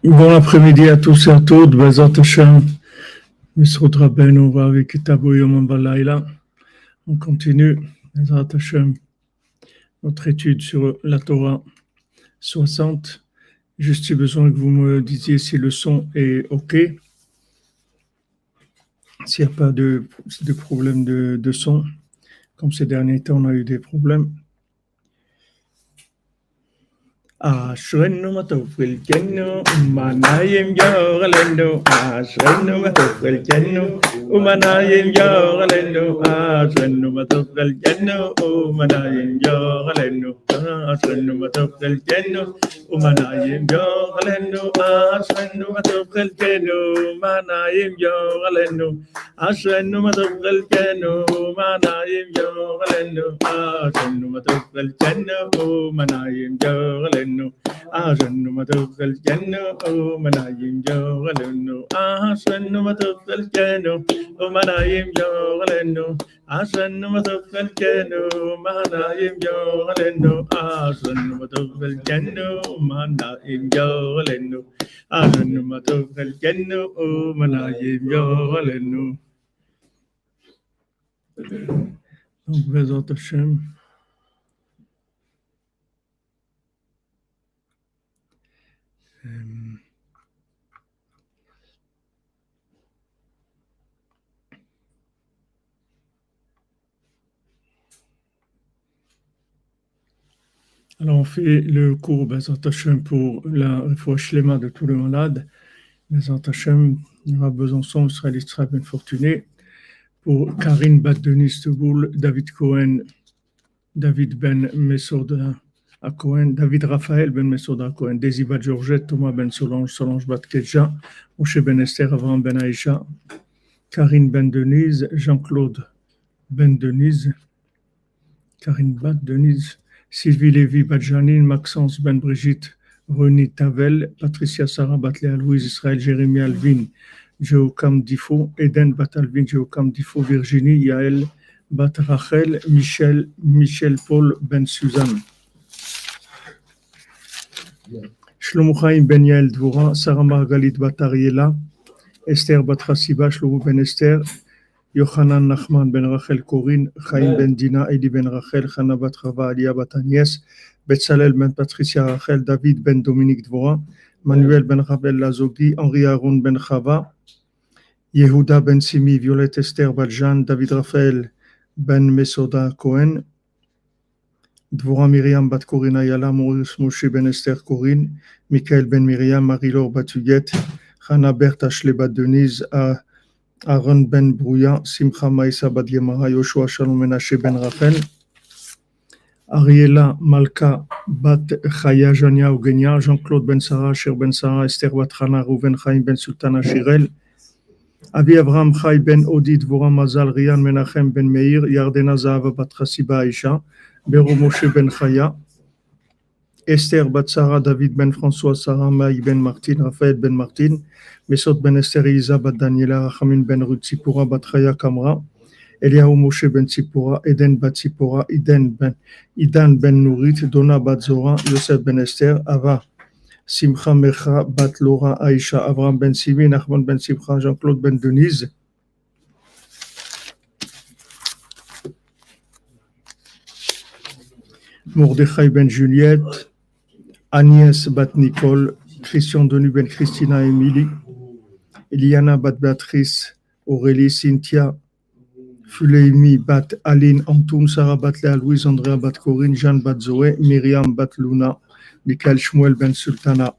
Bon après-midi à tous et à toutes. Bezat Hashem, Misrod Rabbeinu Vavik Tabu Yom Balayla. On continue, Bezat Hashem, notre étude sur la Torah 60. Juste j'ai besoin que vous me disiez si le son est OK. S'il n'y a pas de problème de son. Comme ces derniers temps, on a eu des problèmes. أشرن ما توفي الجنة وما نايم جاغلنو أشرن ما توفي الجنة وما نايم جاغلنو أشرن ما توفي الجنة وما نايم جاغلنو أشرن ما توفي الجنة وما نايم جاغلنو أشرن ما توفي الجنة وما نايم جاغلنو أشرن ما توفي الجنة وما نايم جاغلنو أشرن ما توفي الجنة وما نايم جاغلنو أحسن ما تدخل الجنة ومنايم جوغلنو أحسن ما تدخل الجنة ومنايم جوغلنو أحسن ما تدخل الجنة ومنايم جوغلنو أحسن ما تدخل الجنة ومنايم جوغلنو أحسن ما تدخل الجنة ومنايم جوغلنو. Donc, Bezat Hashem. Alors on fait le cours Bezat Hashem pour la Refoua Shlema de tous les malades. Bezat Hashem, Rav Besançon, Israël Ben Fortuné, pour Karine Bat Denis Teboul, David Cohen, David Ben Mesoda à Cohen, David Raphaël Ben Mesoda à Cohen, Daisy Bat Georgette, Thomas Ben Solange, Solange Bat Kedja, Moshe Ben Esther, Avraham Ben Aïcha, Karine Ben Denise, Jean-Claude Ben Denise, Karine Bat Denise, Sylvie Lévy Badjanine, Maxence Ben Brigitte, René Tavel, Patricia Sarah Batléa, Louise Israël, Jérémy Alvin, Jeokam Difo, Eden Bat Alvin, Jeokam Difo, Virginie, Yael Bat Rachel, Michel Paul Ben Suzanne, Shlomo Chaim Ben Yael Dvora, Sarah Margalit Bat Ariela, Esther Bat Chassiba, Shlomo Ben Esther, Yochanan Nachman Ben Rachel Corinne, Chaim Ben Dina, Eli Ben Rachel, Chana Bat Chava, Alia Bat Agnès, Betzalel Ben Patricia Rachel, David Ben Dominique Dvora, Manuel Ben Rabel Lazogi, Henri Aaron Ben Chava, Yehuda Ben Simi, Violette Esther Baljan, David Raphaël Ben Mesoda Cohen, Dvora Myriam Bat Corinne Ayala, Maurice Moshe Ben Esther Corinne, Michael Ben Myriam, Marie-Laure Bat Huguette, Chana Berthe Ashley Bat Denise, Aaron Ben Brouya, Simcha Maïsa Bat Yemara, Yoshua Shalom Menashe Ben Rachel, Ariela Malka Bat Chaya Jania Eugenia, Jean-Claude Ben Sarah, Cher Ben Sarah, Esther Bat Hana, Rouven Chaim Ben Sultana Shirel, Avi Avraham Chai Ben Odi Dvora Mazal, Rian Menachem Ben Meir, Yardena Zahava Bat Chassiba Aisha, Bero Moshe Ben Chaya, Esther Bat Sarah, David Ben François, Sarah Maï Ben Martin, Raphaël Ben Martin, Mesot Ben Esther Isa Bat Daniela, Rachamin Ben Ruth Tzipora Bat Chaya Kamra, Eliaou Moshe Ben Tzipora, Eden Bat Tzipora, Idan Ben Nourit, Donna Bat Zora, Yosef Ben Esther, Ava, Simcha Mecha Bat Laura Aisha, Avram Ben Simi, Nachman Ben Simcha, Jean-Claude Ben Denise, Mordechai Ben Juliette, Agnès Bat Nicole, Christian Denu Ben Christina Emily, Eliana Bat Béatrice, Aurélie Cynthia, Fuleimi Bat Aline Antoum, Sarah Bat Léa, Louise Andrea Bat Corinne, Jeanne Bat Zoé, Myriam Bat Luna, Michael Shmuel Ben Sultana.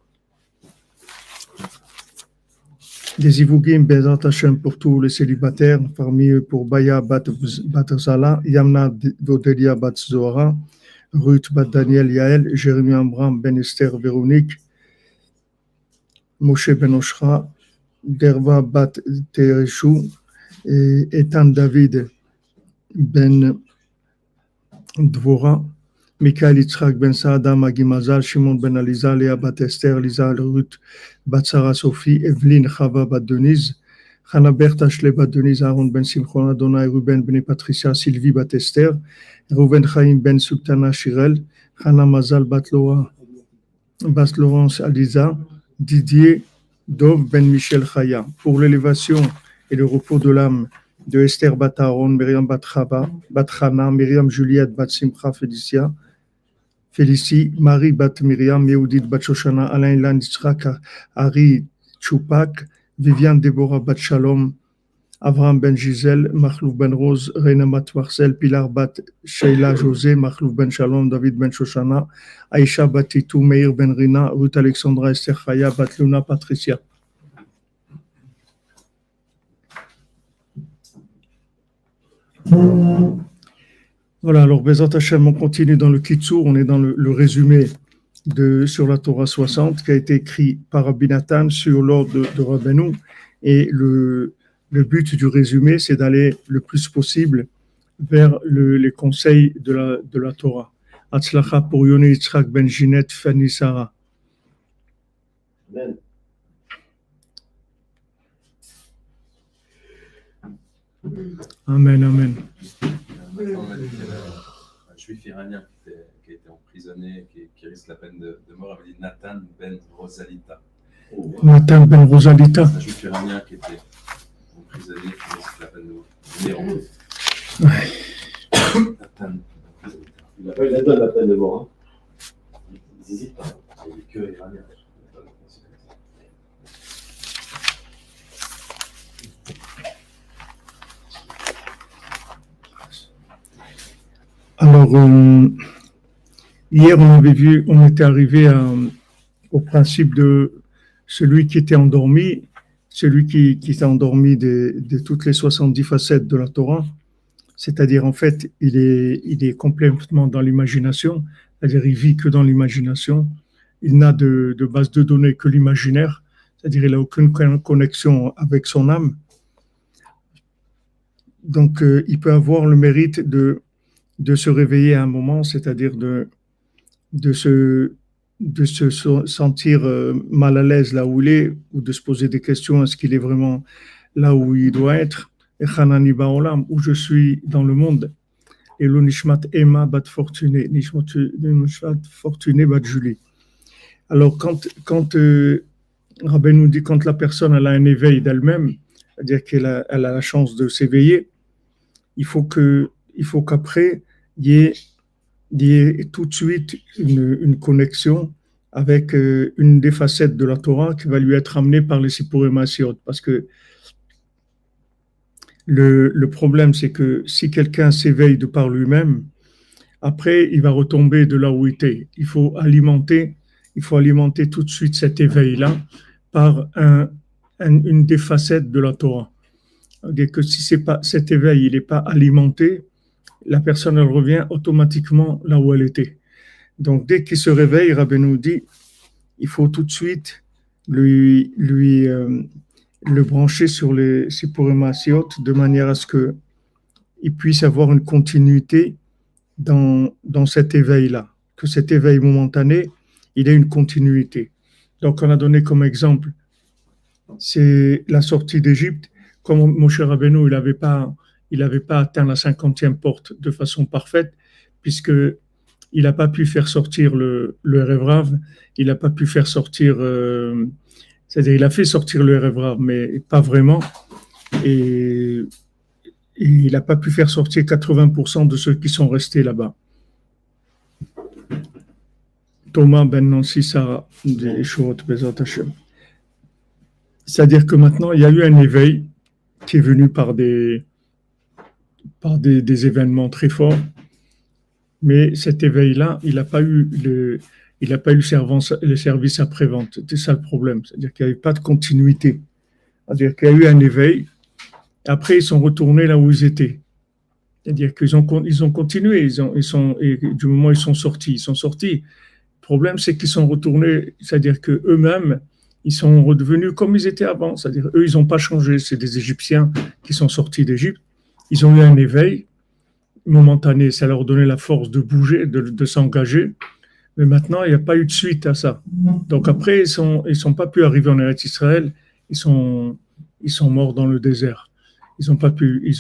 Des Ivougim Bezat Hashem pour tous les célibataires, parmi eux pour Baya Bat Zala, Yamna Dodelia Bat Zohara, Ruth Bat Daniel Yael, Jérémy Ambram Ben Esther Véronique, Moshe Ben Oshra, Derva Bat Tereshou, et Ethan David Ben Dvora, Michael Yitzhak Ben Saada, Magi Mazal, Shimon Ben Aliza, Léa Bat Esther, Lisa Ruth Bat Sarah Sophie, Evelyne Chava Bat Denise, Chana Berta Shleba Denise Aaron ben Simchon Adonai Ruben ben Patricia Sylvie bat Esther, Reuven Chaim ben Sultana Shirel, Chana Mazal bat Laurence Aliza, Didier Dov ben Michel Chaya. Pour l'élévation et le repos de l'âme de Esther bat Aaron, Myriam bat Chana, Myriam Juliette bat Simcha Félicie, Marie bat Myriam, Yehudit bat Shoshana, Alain Ilan Yitzhak, Harry Choupak, Viviane Déborah bat Shalom, Avraham ben Gisèle, Mahlouf ben Rose, Reina bat Marcel, Pilar bat Sheila José, Mahlouf ben Shalom, David ben Shoshana, Aïcha bat Titou, Meir ben Rina, Ruth Alexandra, Esther Chaya, bat Luna Patricia. Voilà, alors Bezat Hashem, on continue dans le Kitsur, on est dans le résumé sur la Torah 60 qui a été écrit par Rabbi Nathan sur l'ordre de Rabbeinu, et le but du résumé, c'est d'aller le plus possible vers les conseils de la Torah. Hatzlacha pour Yoni Yitzhak ben Ginette Fanny Sarah. Amen, amen. Un juif iranien qui a été emprisonné, qui risque la peine de mort, avait dit Nathan ben Rosalita. Nathan ben Rosalita. Un juif iranien qui était emprisonné, qui risque la peine de mort. Nathan. Il n'a pas eu la peine de mort. Ils n'hésitent pas. Il n'est que iranien. Alors, hier, on était arrivé au principe de celui qui était endormi, celui qui était endormi de toutes les 70 facettes de la Torah, c'est-à-dire en fait, il est complètement dans l'imagination, c'est-à-dire il vit que dans l'imagination, il n'a de base de données que l'imaginaire, c'est-à-dire il n'a aucune connexion avec son âme. Donc, il peut avoir le mérite de se réveiller à un moment, c'est-à-dire de se sentir mal à l'aise là où il est, ou de se poser des questions, est-ce qu'il est vraiment là où il doit être, et Chanani Baolam, où je suis dans le monde, et le Nishmat Emma bat Fortuné, Nishmat Fortuné bat Julie. Alors quand Rabbi nous dit, quand la personne elle a un éveil d'elle-même, c'est-à-dire qu'elle a la chance de s'éveiller, il faut qu'après, il y ait tout de suite une connexion avec une des facettes de la Torah qui va lui être amenée par les Sipurim Asiot. Parce que le problème, c'est que si quelqu'un s'éveille de par lui-même, après, il va retomber de là où il était. Il faut alimenter tout de suite cet éveil-là par une des facettes de la Torah. C'est-à-dire que si cet éveil n'est pas alimenté, la personne elle revient automatiquement là où elle était. Donc dès qu'il se réveille, Rabbi nous dit, il faut tout de suite le brancher sur les Sipurim Asiot de manière à ce qu'il puisse avoir une continuité dans cet éveil-là, que cet éveil momentané, il ait une continuité. Donc on a donné comme exemple, c'est la sortie d'Égypte. Comme Moshe Rabbeinu, il n'avait pas atteint la 50e porte de façon parfaite, puisqu'il n'a pas pu faire sortir le Erev Rav, il n'a pas pu faire sortir, c'est-à-dire il a fait sortir le Erev Rav, mais pas vraiment, et il n'a pas pu faire sortir 80% de ceux qui sont restés là-bas. Thomas ben Nancy Sarah, des Shorot Bezat Hashem. C'est-à-dire que maintenant, il y a eu un éveil qui est venu par des événements très forts, mais cet éveil-là, il n'a pas eu le service après-vente. C'était ça le problème, c'est-à-dire qu'il n'y avait pas de continuité. C'est-à-dire qu'il y a eu un éveil, après ils sont retournés là où ils étaient. C'est-à-dire qu'ils ont continué, et du moment où ils sont sortis. Le problème, c'est qu'ils sont retournés, c'est-à-dire qu'eux-mêmes, ils sont redevenus comme ils étaient avant, c'est-à-dire eux, ils n'ont pas changé, c'est des Égyptiens qui sont sortis d'Égypte, ils ont eu un éveil momentané, ça leur donnait la force de bouger, de s'engager, mais maintenant, il n'y a pas eu de suite à ça. Donc après, ils sont pas pu arriver en Eretz Israël, ils ils sont morts dans le désert. Ils sont pas pu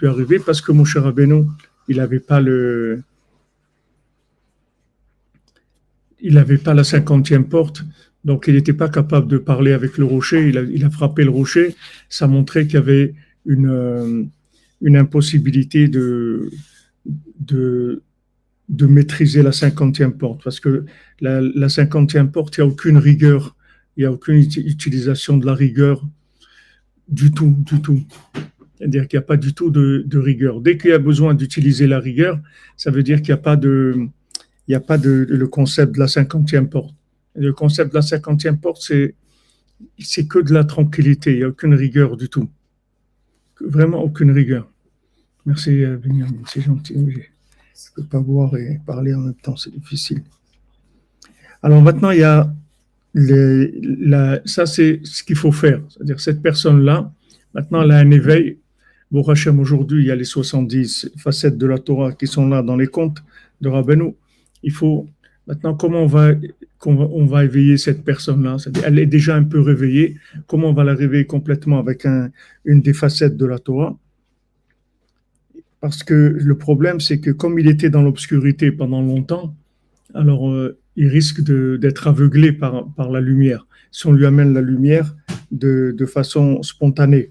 arriver parce que Moshe Rabbeinu, il n'avait pas la 50e porte, donc il n'était pas capable de parler avec le rocher. Il a frappé le rocher. Ça montrait qu'il y avait une impossibilité de maîtriser la 50e porte, parce que la 50e porte, il n'y a aucune rigueur, il n'y a aucune utilisation de la rigueur du tout. C'est-à-dire qu'il n'y a pas du tout de rigueur. Dès qu'il y a besoin d'utiliser la rigueur, ça veut dire qu'il n'y a pas le concept de la 50e porte. Le concept de la 50e porte, c'est que de la tranquillité, il n'y a aucune rigueur du tout. Vraiment aucune rigueur. Merci Benjamin, c'est gentil. Je ne peux pas voir et parler en même temps, c'est difficile. Alors maintenant, il y a ça c'est ce qu'il faut faire. C'est-à-dire cette personne-là, maintenant elle a un éveil. Bon, Hachem, aujourd'hui, il y a les 70 facettes de la Torah qui sont là dans les contes de Rabbeinu. Il faut maintenant, comment on va éveiller cette personne-là? C'est-à-dire, elle est déjà un peu réveillée. Comment on va la réveiller complètement avec une des facettes de la Torah? Parce que le problème, c'est que comme il était dans l'obscurité pendant longtemps, alors il risque d'être aveuglé par la lumière. Si on lui amène la lumière de façon spontanée.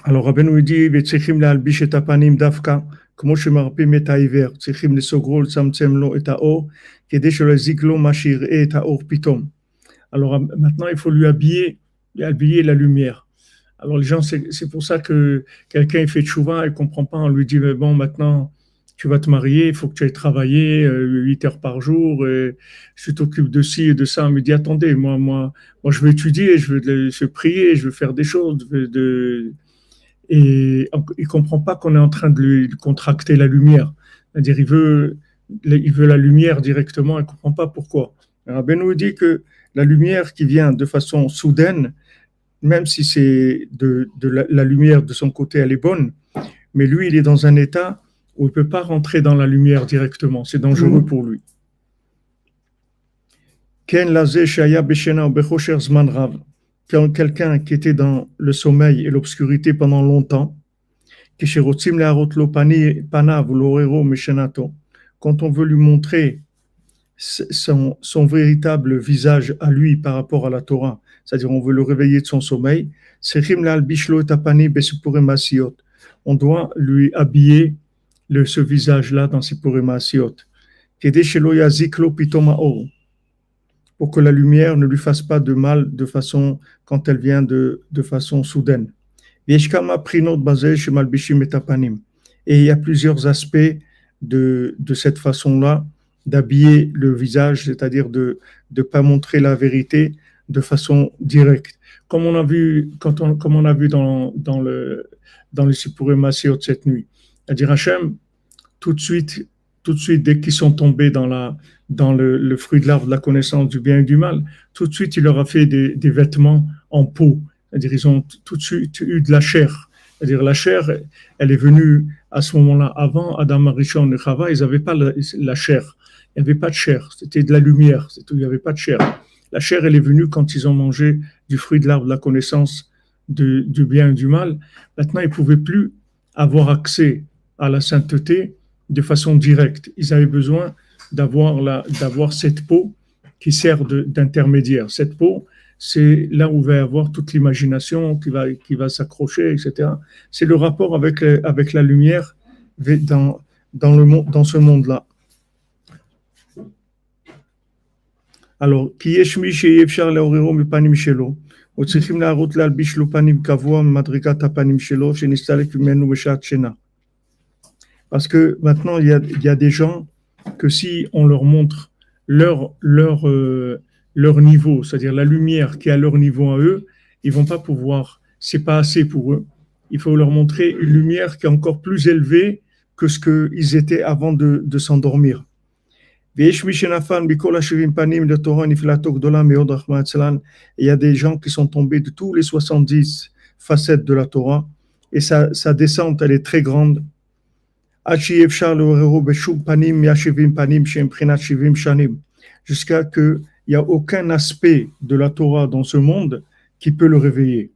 Alors Rabbeinu dit, וצריכים להלביש את הפנים דווקא, כמו שמרפאים את העיוור, צריכים לסוגרו לצמצם לו את האור, כדי שלא יזיק לו מה שיראה את האור פתאום. Alors maintenant, il faut lui habiller la lumière. Alors les gens, c'est pour ça que quelqu'un il fait tchouva, il ne comprend pas, on lui dit, mais bon, maintenant, tu vas te marier, il faut que tu ailles travailler 8 heures par jour, et tu t'occupes de ci et de ça. On me dit, attendez, moi je veux étudier, je veux prier, je veux faire des choses, et il ne comprend pas qu'on est en train de lui contracter la lumière. C'est-à-dire, il veut la lumière directement, il ne comprend pas pourquoi. Rabbeinu dit que la lumière qui vient de façon soudaine, même si c'est la lumière de son côté, elle est bonne, mais lui, il est dans un état où il ne peut pas rentrer dans la lumière directement. C'est dangereux pour lui. Quelqu'un qui était dans le sommeil et l'obscurité pendant longtemps, quand on veut lui montrer son véritable visage à lui par rapport à la Torah, c'est-à-dire on veut le réveiller de son sommeil, on doit lui habiller ce visage-là dans Sipurim Maasiot, pour que la lumière ne lui fasse pas de mal quand elle vient de façon soudaine. Et il y a plusieurs aspects de cette façon-là d'habiller le visage, c'est-à-dire de ne pas montrer la vérité de façon directe. Comme on a vu, comme on a vu dans le Sipurim Maasiot cette nuit. C'est-à-dire Hachem, tout de suite, dès qu'ils sont tombés dans le fruit de l'arbre de la connaissance du bien et du mal, tout de suite, il leur a fait des vêtements en peau. C'est-à-dire, ils ont tout de suite eu de la chair. C'est-à-dire, la chair, elle est venue à ce moment-là. Avant Adam Arishon et Chava, ils n'avaient pas la chair. Il n'y avait pas de chair. C'était de la lumière. C'est tout. Il n'y avait pas de chair. La chair, elle est venue quand ils ont mangé du fruit de l'arbre de la connaissance du bien et du mal. Maintenant, ils ne pouvaient plus avoir accès à la sainteté de façon directe. Ils avaient besoin d'avoir cette peau qui sert d'intermédiaire. Cette peau, c'est là où va y avoir toute l'imagination qui va s'accrocher, etc. C'est le rapport avec la lumière dans ce monde-là. Alors, qui est shmi she'efshar le'orero mipanim shelo, ou tzrichim la'arot le'albish lo panim kavua madrigat hapanim shelo shenistalek mimenu b'shat shena. Parce que maintenant, il y a des gens que si on leur montre leur niveau, c'est-à-dire la lumière qui est à leur niveau à eux, ils vont pas pouvoir, c'est pas assez pour eux. Il faut leur montrer une lumière qui est encore plus élevée que ce qu'ils étaient avant de s'endormir. Il y a des gens qui sont tombés de tous les 70 facettes de la Torah et sa descente, elle est très grande. Jusqu'à qu'il n'y a aucun aspect de la Torah dans ce monde qui peut le réveiller.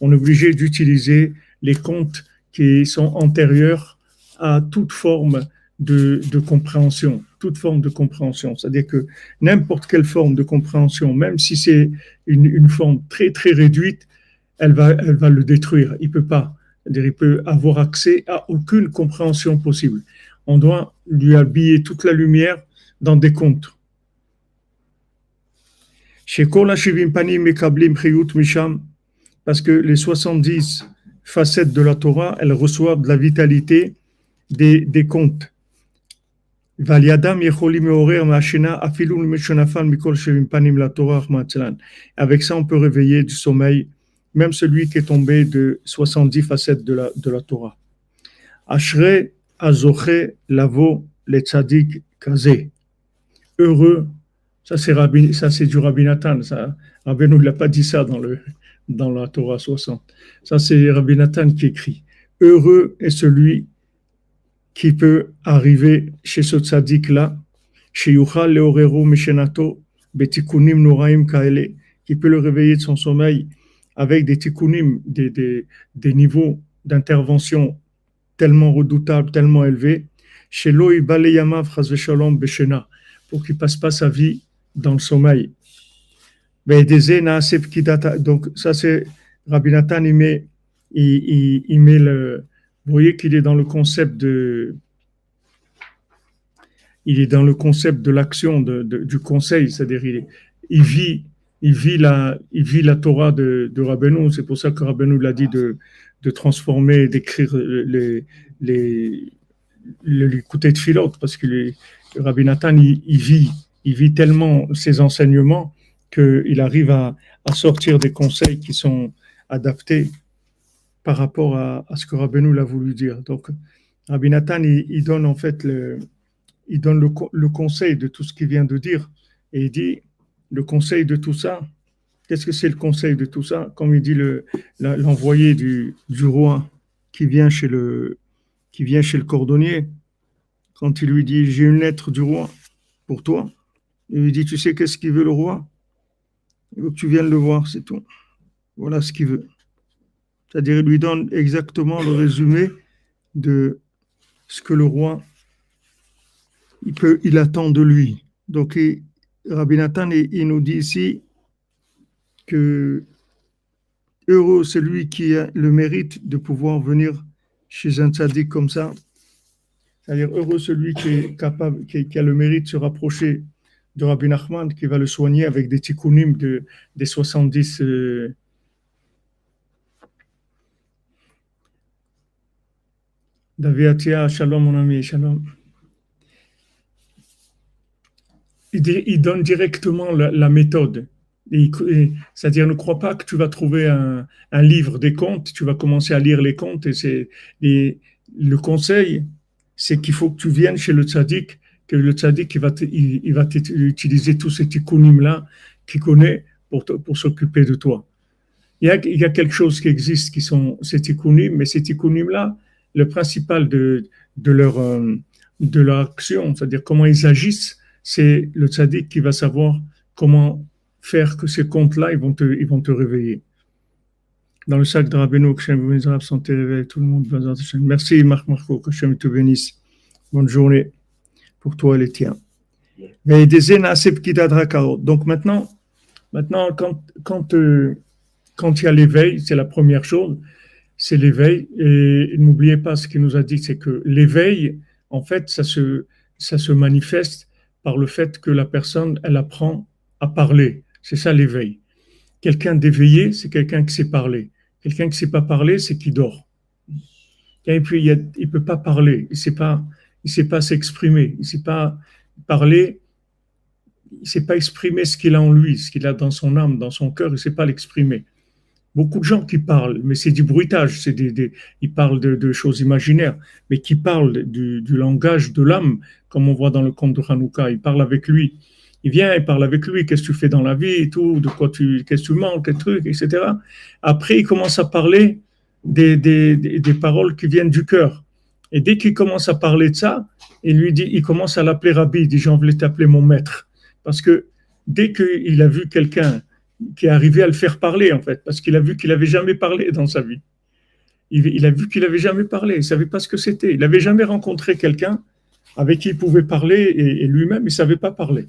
On est obligé d'utiliser les contes qui sont antérieurs à toute forme de compréhension, toute forme de compréhension. C'est-à-dire que n'importe quelle forme de compréhension, même si c'est une forme très, très réduite, elle va le détruire. Il peut pas. C'est-à-dire, il peut avoir accès à aucune compréhension possible. On doit lui habiller toute la lumière dans des contes. Parce que les 70 facettes de la Torah, elles reçoivent de la vitalité des contes. Avec ça, on peut réveiller du sommeil même celui qui est tombé de 70 facettes de la Torah. Ashrei azoche lavo le tzadik kazé. Heureux, ça c'est du Rabbi Nathan. Rabbeinu ne l'a pas dit ça dans la Torah 60. Ça c'est Rabbi Nathan qui écrit. Heureux est celui qui peut arriver chez ce tzaddik-là, chez Yuchal Leorero Mishenato, Betikunim Noraim Kaele, qui peut le réveiller de son sommeil avec des tikkunim, des niveaux d'intervention tellement redoutables, tellement élevés, chez Loi Baleyama Frazveshalom Beshena, pour qu'il ne passe pas sa vie dans le sommeil. Donc, ça c'est Rabbi Nathan, il met le. Vous voyez qu'il est dans le concept de. Il est dans le concept de l'action, du conseil, c'est-à-dire il vit la Torah de Rabbeinu. C'est pour ça que Rabbeinu l'a dit de transformer, d'écrire les Likutei Tfilot, parce que Rabbi Nathan, il vit tellement ses enseignements qu'il arrive à sortir des conseils qui sont adaptés par rapport à ce que Rabbeinu l'a voulu dire. Donc, Rabbi Nathan, il donne en fait le conseil de tout ce qu'il vient de dire, et il dit le conseil de tout ça. Qu'est-ce que c'est le conseil de tout ça? Comme il dit l'envoyé du roi qui vient chez le cordonnier, quand il lui dit j'ai une lettre du roi pour toi, il lui dit tu sais qu'est-ce qu'il veut le roi? Il veut que tu viennes le voir, c'est tout. Voilà ce qu'il veut. C'est-à-dire il lui donne exactement le résumé de ce que le roi il attend de lui. Donc Rabbi Nathan il nous dit ici que heureux c'est lui qui a le mérite de pouvoir venir chez un tzaddik comme ça. C'est-à-dire heureux celui qui est capable, qui a le mérite de se rapprocher de Rabbi Nachman, qui va le soigner avec des tikkunim des 70 Daviatia, shalom mon ami, shalom. Il donne directement la méthode. C'est-à-dire, ne crois pas que tu vas trouver un livre des contes, tu vas commencer à lire les contes, et le conseil, c'est qu'il faut que tu viennes chez le tzaddik, que le tzaddik il va utiliser tous ces tikkunim-là qu'il connaît pour s'occuper de toi. Il y a quelque chose qui existe qui sont ces tikkunim, mais ces tikkunim-là, le principal de leur action, c'est-à-dire comment ils agissent, c'est le tzaddik qui va savoir comment faire que ces contes-là, ils vont te réveiller. Dans le sac de Rabbeinu, que Hashem vous bénisse, santé, réveil, tout le monde. Merci Marco, que Hashem te bénisse. Bonne journée pour toi et les tiens. Donc maintenant, quand il y a l'éveil, c'est la première chose, c'est l'éveil. Et n'oubliez pas ce qu'il nous a dit, c'est que l'éveil, en fait, ça se manifeste par le fait que la personne, elle apprend à parler. C'est ça l'éveil. Quelqu'un d'éveillé, c'est quelqu'un qui sait parler. Quelqu'un qui ne sait pas parler, c'est qui dort. Et puis, il ne peut pas parler, il ne sait pas s'exprimer, il ne sait pas parler, il ne sait pas exprimer ce qu'il a en lui, ce qu'il a dans son âme, dans son cœur, il ne sait pas l'exprimer. Beaucoup de gens qui parlent, mais c'est du bruitage, ils parlent de choses imaginaires, mais qui parlent du langage de l'âme, comme on voit dans le conte de Hanouka, ils parlent avec lui. Il vient, il parle avec lui, qu'est-ce que tu fais dans la vie, et tout, qu'est-ce que tu manges, quel truc, etc. Après, il commence à parler des paroles qui viennent du cœur. Et dès qu'il commence à parler de ça, il commence à l'appeler Rabbi, il dit, j'en voulais t'appeler mon maître. Parce que dès qu'il a vu quelqu'un qui est arrivé à le faire parler, en fait, parce qu'il a vu qu'il n'avait jamais parlé dans sa vie. Il a vu qu'il n'avait jamais parlé, il ne savait pas ce que c'était. Il n'avait jamais rencontré quelqu'un avec qui il pouvait parler et lui-même, il ne savait pas parler.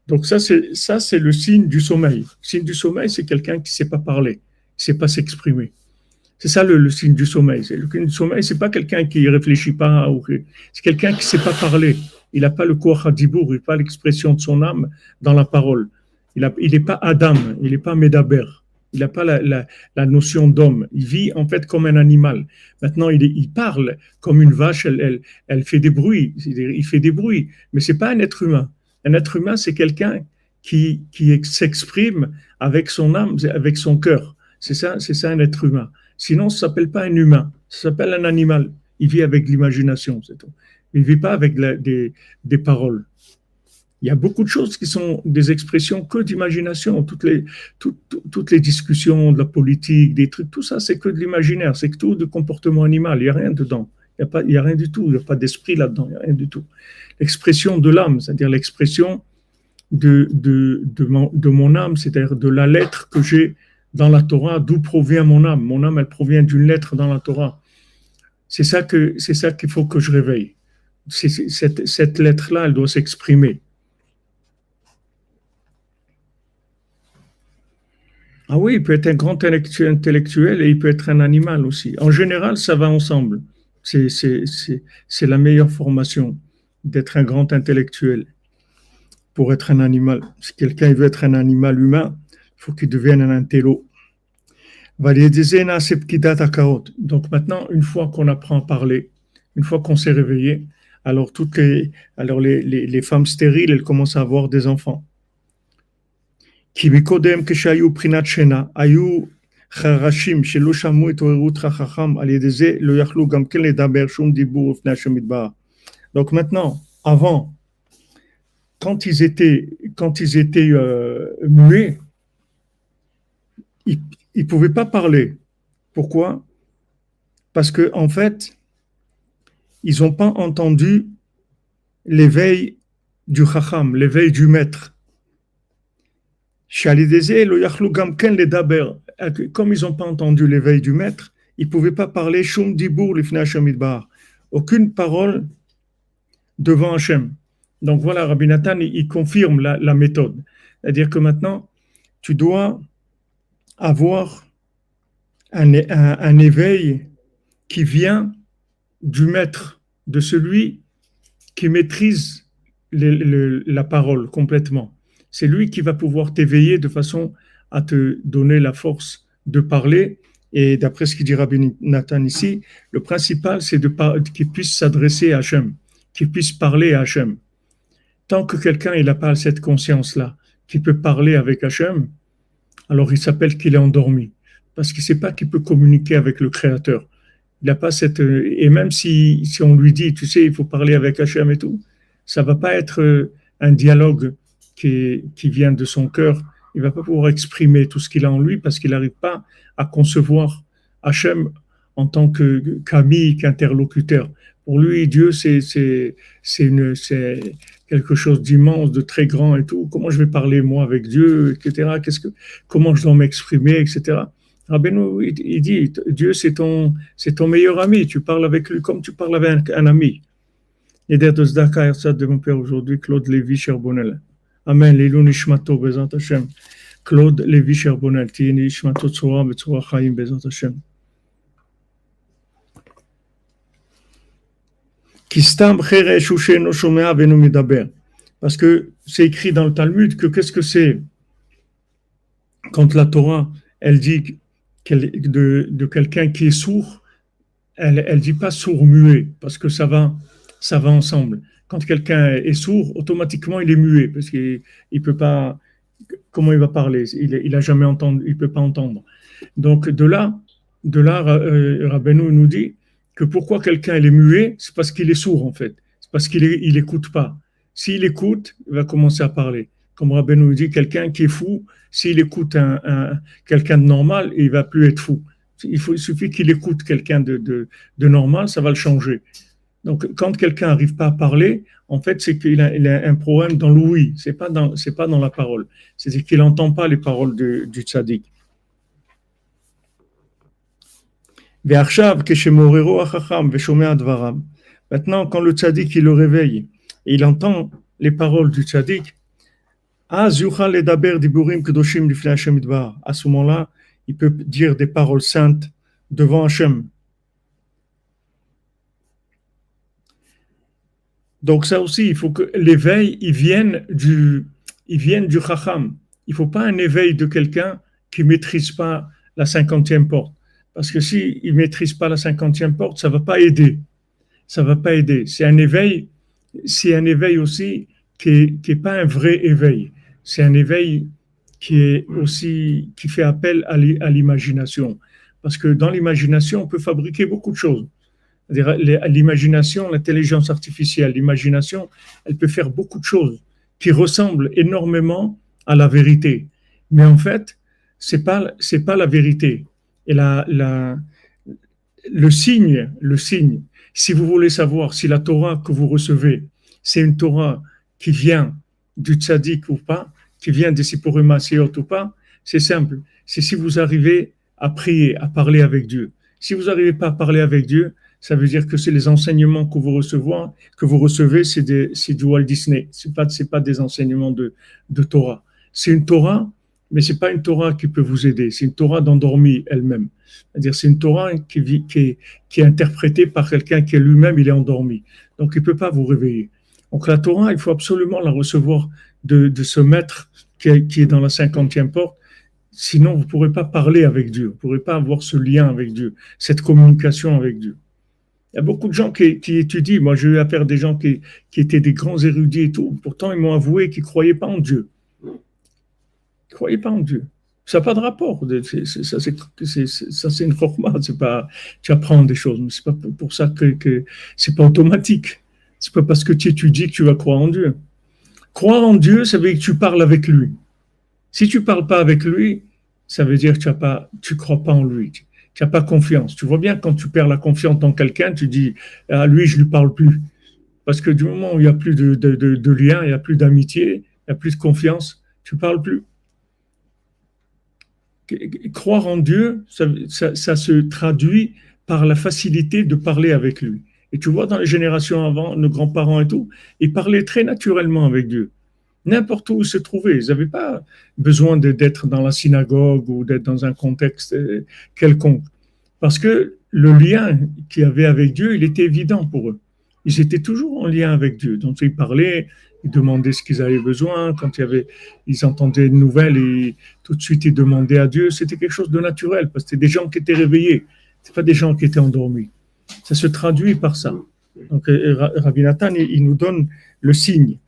Donc ça, c'est le signe du sommeil. Le signe du sommeil, c'est quelqu'un qui ne sait pas parler, qui ne sait pas s'exprimer. C'est ça le signe du sommeil. Le signe du sommeil, c'est pas quelqu'un qui réfléchit pas, c'est quelqu'un qui sait pas parler. Il n'a pas le koach hadibour, il n'a pas l'expression de son âme dans la parole. Il n'est pas Adam, il n'est pas Médaber. Il n'a pas la notion d'homme. Il vit en fait comme un animal. Maintenant, il parle comme une vache, elle fait des bruits. Il fait des bruits, mais c'est pas un être humain. Un être humain, c'est quelqu'un qui s'exprime avec son âme, avec son cœur. C'est ça un être humain. Sinon, ça ne s'appelle pas un humain, ça s'appelle un animal. Il vit avec l'imagination, c'est tout. Il ne vit pas avec des paroles. Il y a beaucoup de choses qui sont des expressions que d'imagination. Toutes les discussions de la politique, des trucs, tout ça, c'est que de l'imaginaire, c'est que tout de comportement animal. Il n'y a rien dedans. Il n'y a rien du tout. Il n'y a pas d'esprit là-dedans. Il n'y a rien du tout. L'expression de l'âme, c'est-à-dire l'expression de mon âme, c'est-à-dire de la lettre que j'ai dans la Torah, d'où provient mon âme. Mon âme, elle provient d'une lettre dans la Torah. C'est ça qu'il faut que je réveille. Cette lettre-là, elle doit s'exprimer. Ah oui, il peut être un grand intellectuel et il peut être un animal aussi. En général, ça va ensemble. C'est la meilleure formation d'être un grand intellectuel pour être un animal. Si quelqu'un veut être un animal humain, il faut qu'il devienne un intello. Donc maintenant, une fois qu'on apprend à parler, une fois qu'on s'est réveillé, alors les femmes stériles, elles commencent à avoir des enfants. כי מקודם כשהיו בחינת שינה, היו חרשים שלא שמעו את התעוררות החכם, על ידי זה לא יכלו גם כן לדבר שום דיבור לפני השם יתברך. Donc maintenant, avant, quand ils étaient muets, ils ne pouvaient pas parler. Pourquoi? Parce que en fait, ils n'ont pas entendu l'éveil du chacham, l'éveil du maître. Comme ils n'ont pas entendu l'éveil du maître, ils ne pouvaient pas parler shum dibour lifnei Hashem yitbarach, aucune parole devant Hashem. Donc voilà, Rabbi Nathan, il confirme la méthode. C'est-à-dire que maintenant, tu dois avoir un éveil qui vient du maître, de celui qui maîtrise la parole complètement. C'est lui qui va pouvoir t'éveiller de façon à te donner la force de parler. Et d'après ce qu'il dit Rabbi Nathan ici, le principal, c'est qu'il puisse s'adresser à Hachem, qu'il puisse parler à Hachem. Tant que quelqu'un n'a pas cette conscience-là, qu'il peut parler avec Hachem, alors il s'appelle qu'il est endormi. Parce qu'il ne sait pas qu'il peut communiquer avec le Créateur. Il n'a pas cette... Et même si on lui dit, tu sais, il faut parler avec Hachem et tout, ça ne va pas être un dialogue qui vient de son cœur. Il ne va pas pouvoir exprimer tout ce qu'il a en lui parce qu'il n'arrive pas à concevoir Hachem en tant qu'ami, qu'interlocuteur. Pour lui, Dieu, c'est quelque chose d'immense, de très grand et tout. Comment je vais parler, moi, avec Dieu, etc. Comment je dois m'exprimer, etc. Rabbeinu, il dit, Dieu, c'est ton meilleur ami. Tu parles avec lui comme tu parles avec un ami. Et d'être de Zdaka Ersad de mon père aujourd'hui, Claude Lévy Cherbonnel. Amen. L'ilou nishmato, bezat Hashem. Claude Lévy Cherbonnel. Tiye nishmato tzora, betzora chaim, bezat Hashem. Parce que c'est écrit dans le Talmud que qu'est-ce que c'est quand la Torah, elle dit de quelqu'un qui est sourd, elle dit pas sourd-muet, parce que ça va ensemble. Quand quelqu'un est sourd, automatiquement il est muet, parce qu'il peut pas, comment il va parler? Il a jamais entendu, il peut pas entendre. Donc de là, Rabbeinu nous dit que pourquoi quelqu'un est muet, c'est parce qu'il est sourd en fait, c'est parce qu'il écoute pas. S'il écoute, il va commencer à parler. Comme Rabbeinu nous dit, quelqu'un qui est fou, s'il écoute quelqu'un de normal, il va plus être fou. Il suffit qu'il écoute quelqu'un de normal, ça va le changer. Donc, quand quelqu'un n'arrive pas à parler, en fait, c'est qu'il a un problème dans l'ouïe, c'est pas dans la parole. C'est-à-dire qu'il n'entend pas les paroles du tzaddik. Maintenant, quand le tzaddik il le réveille et il entend les paroles du tzaddik, à ce moment-là, il peut dire des paroles saintes devant Hachem. Donc ça aussi, il faut que l'éveil, il vienne du chacham. Il ne faut pas un éveil de quelqu'un qui ne maîtrise pas la 50e porte. Parce que s'il ne maîtrise pas la 50e porte, ça ne va pas aider. Ça ne va pas aider. C'est un éveil aussi qui est pas un vrai éveil. C'est un éveil qui fait appel à l'imagination. Parce que dans l'imagination, on peut fabriquer beaucoup de choses. L'imagination, l'intelligence artificielle, l'imagination, elle peut faire beaucoup de choses qui ressemblent énormément à la vérité. Mais en fait, c'est pas la vérité. Et le signe, si vous voulez savoir si la Torah que vous recevez, c'est une Torah qui vient du tzaddik ou pas, qui vient des Sipurim Masiyot ou pas, c'est simple. C'est si vous arrivez à prier, à parler avec Dieu. Si vous n'arrivez pas à parler avec Dieu, ça veut dire que c'est les enseignements que vous recevez, c'est du Walt Disney. C'est pas des enseignements de Torah. C'est une Torah, mais c'est pas une Torah qui peut vous aider. C'est une Torah d'endormi elle-même. C'est-à-dire, c'est une Torah qui est interprétée par quelqu'un qui lui-même, il est endormi. Donc, il peut pas vous réveiller. Donc, la Torah, il faut absolument la recevoir de ce maître qui est dans la 50e porte. Sinon, vous pourrez pas parler avec Dieu. Vous pourrez pas avoir ce lien avec Dieu, cette communication avec Dieu. Il y a beaucoup de gens qui étudient. Moi, j'ai eu affaire à des gens qui étaient des grands érudits et tout. Pourtant, ils m'ont avoué qu'ils ne croyaient pas en Dieu. Ils ne croyaient pas en Dieu. Ça n'a pas de rapport. Ça, c'est une chorma. C'est pas, tu apprends des choses, mais ce n'est pas pour ça que ce n'est pas automatique. Ce n'est pas parce que tu étudies que tu vas croire en Dieu. Croire en Dieu, ça veut dire que tu parles avec lui. Si tu ne parles pas avec lui, ça veut dire que tu ne crois pas en lui. Tu n'as pas confiance. Tu vois bien, quand tu perds la confiance dans quelqu'un, tu dis « Ah, lui, je ne lui parle plus ». Parce que du moment où il n'y a plus de lien, il n'y a plus d'amitié, il n'y a plus de confiance, tu ne parles plus. Croire en Dieu, ça se traduit par la facilité de parler avec lui. Et tu vois, dans les générations avant, nos grands-parents et tout, ils parlaient très naturellement avec Dieu. N'importe où ils se trouvaient. Ils n'avaient pas besoin d'être dans la synagogue ou d'être dans un contexte quelconque. Parce que le lien qu'il y avait avec Dieu, il était évident pour eux. Ils étaient toujours en lien avec Dieu. Donc ils parlaient, ils demandaient ce qu'ils avaient besoin. Quand ils entendaient une nouvelle, et tout de suite ils demandaient à Dieu. C'était quelque chose de naturel parce que c'était des gens qui étaient réveillés. Ce pas des gens qui étaient endormis. Ça se traduit par ça. Donc Rabbi Nathan, il nous donne le signe.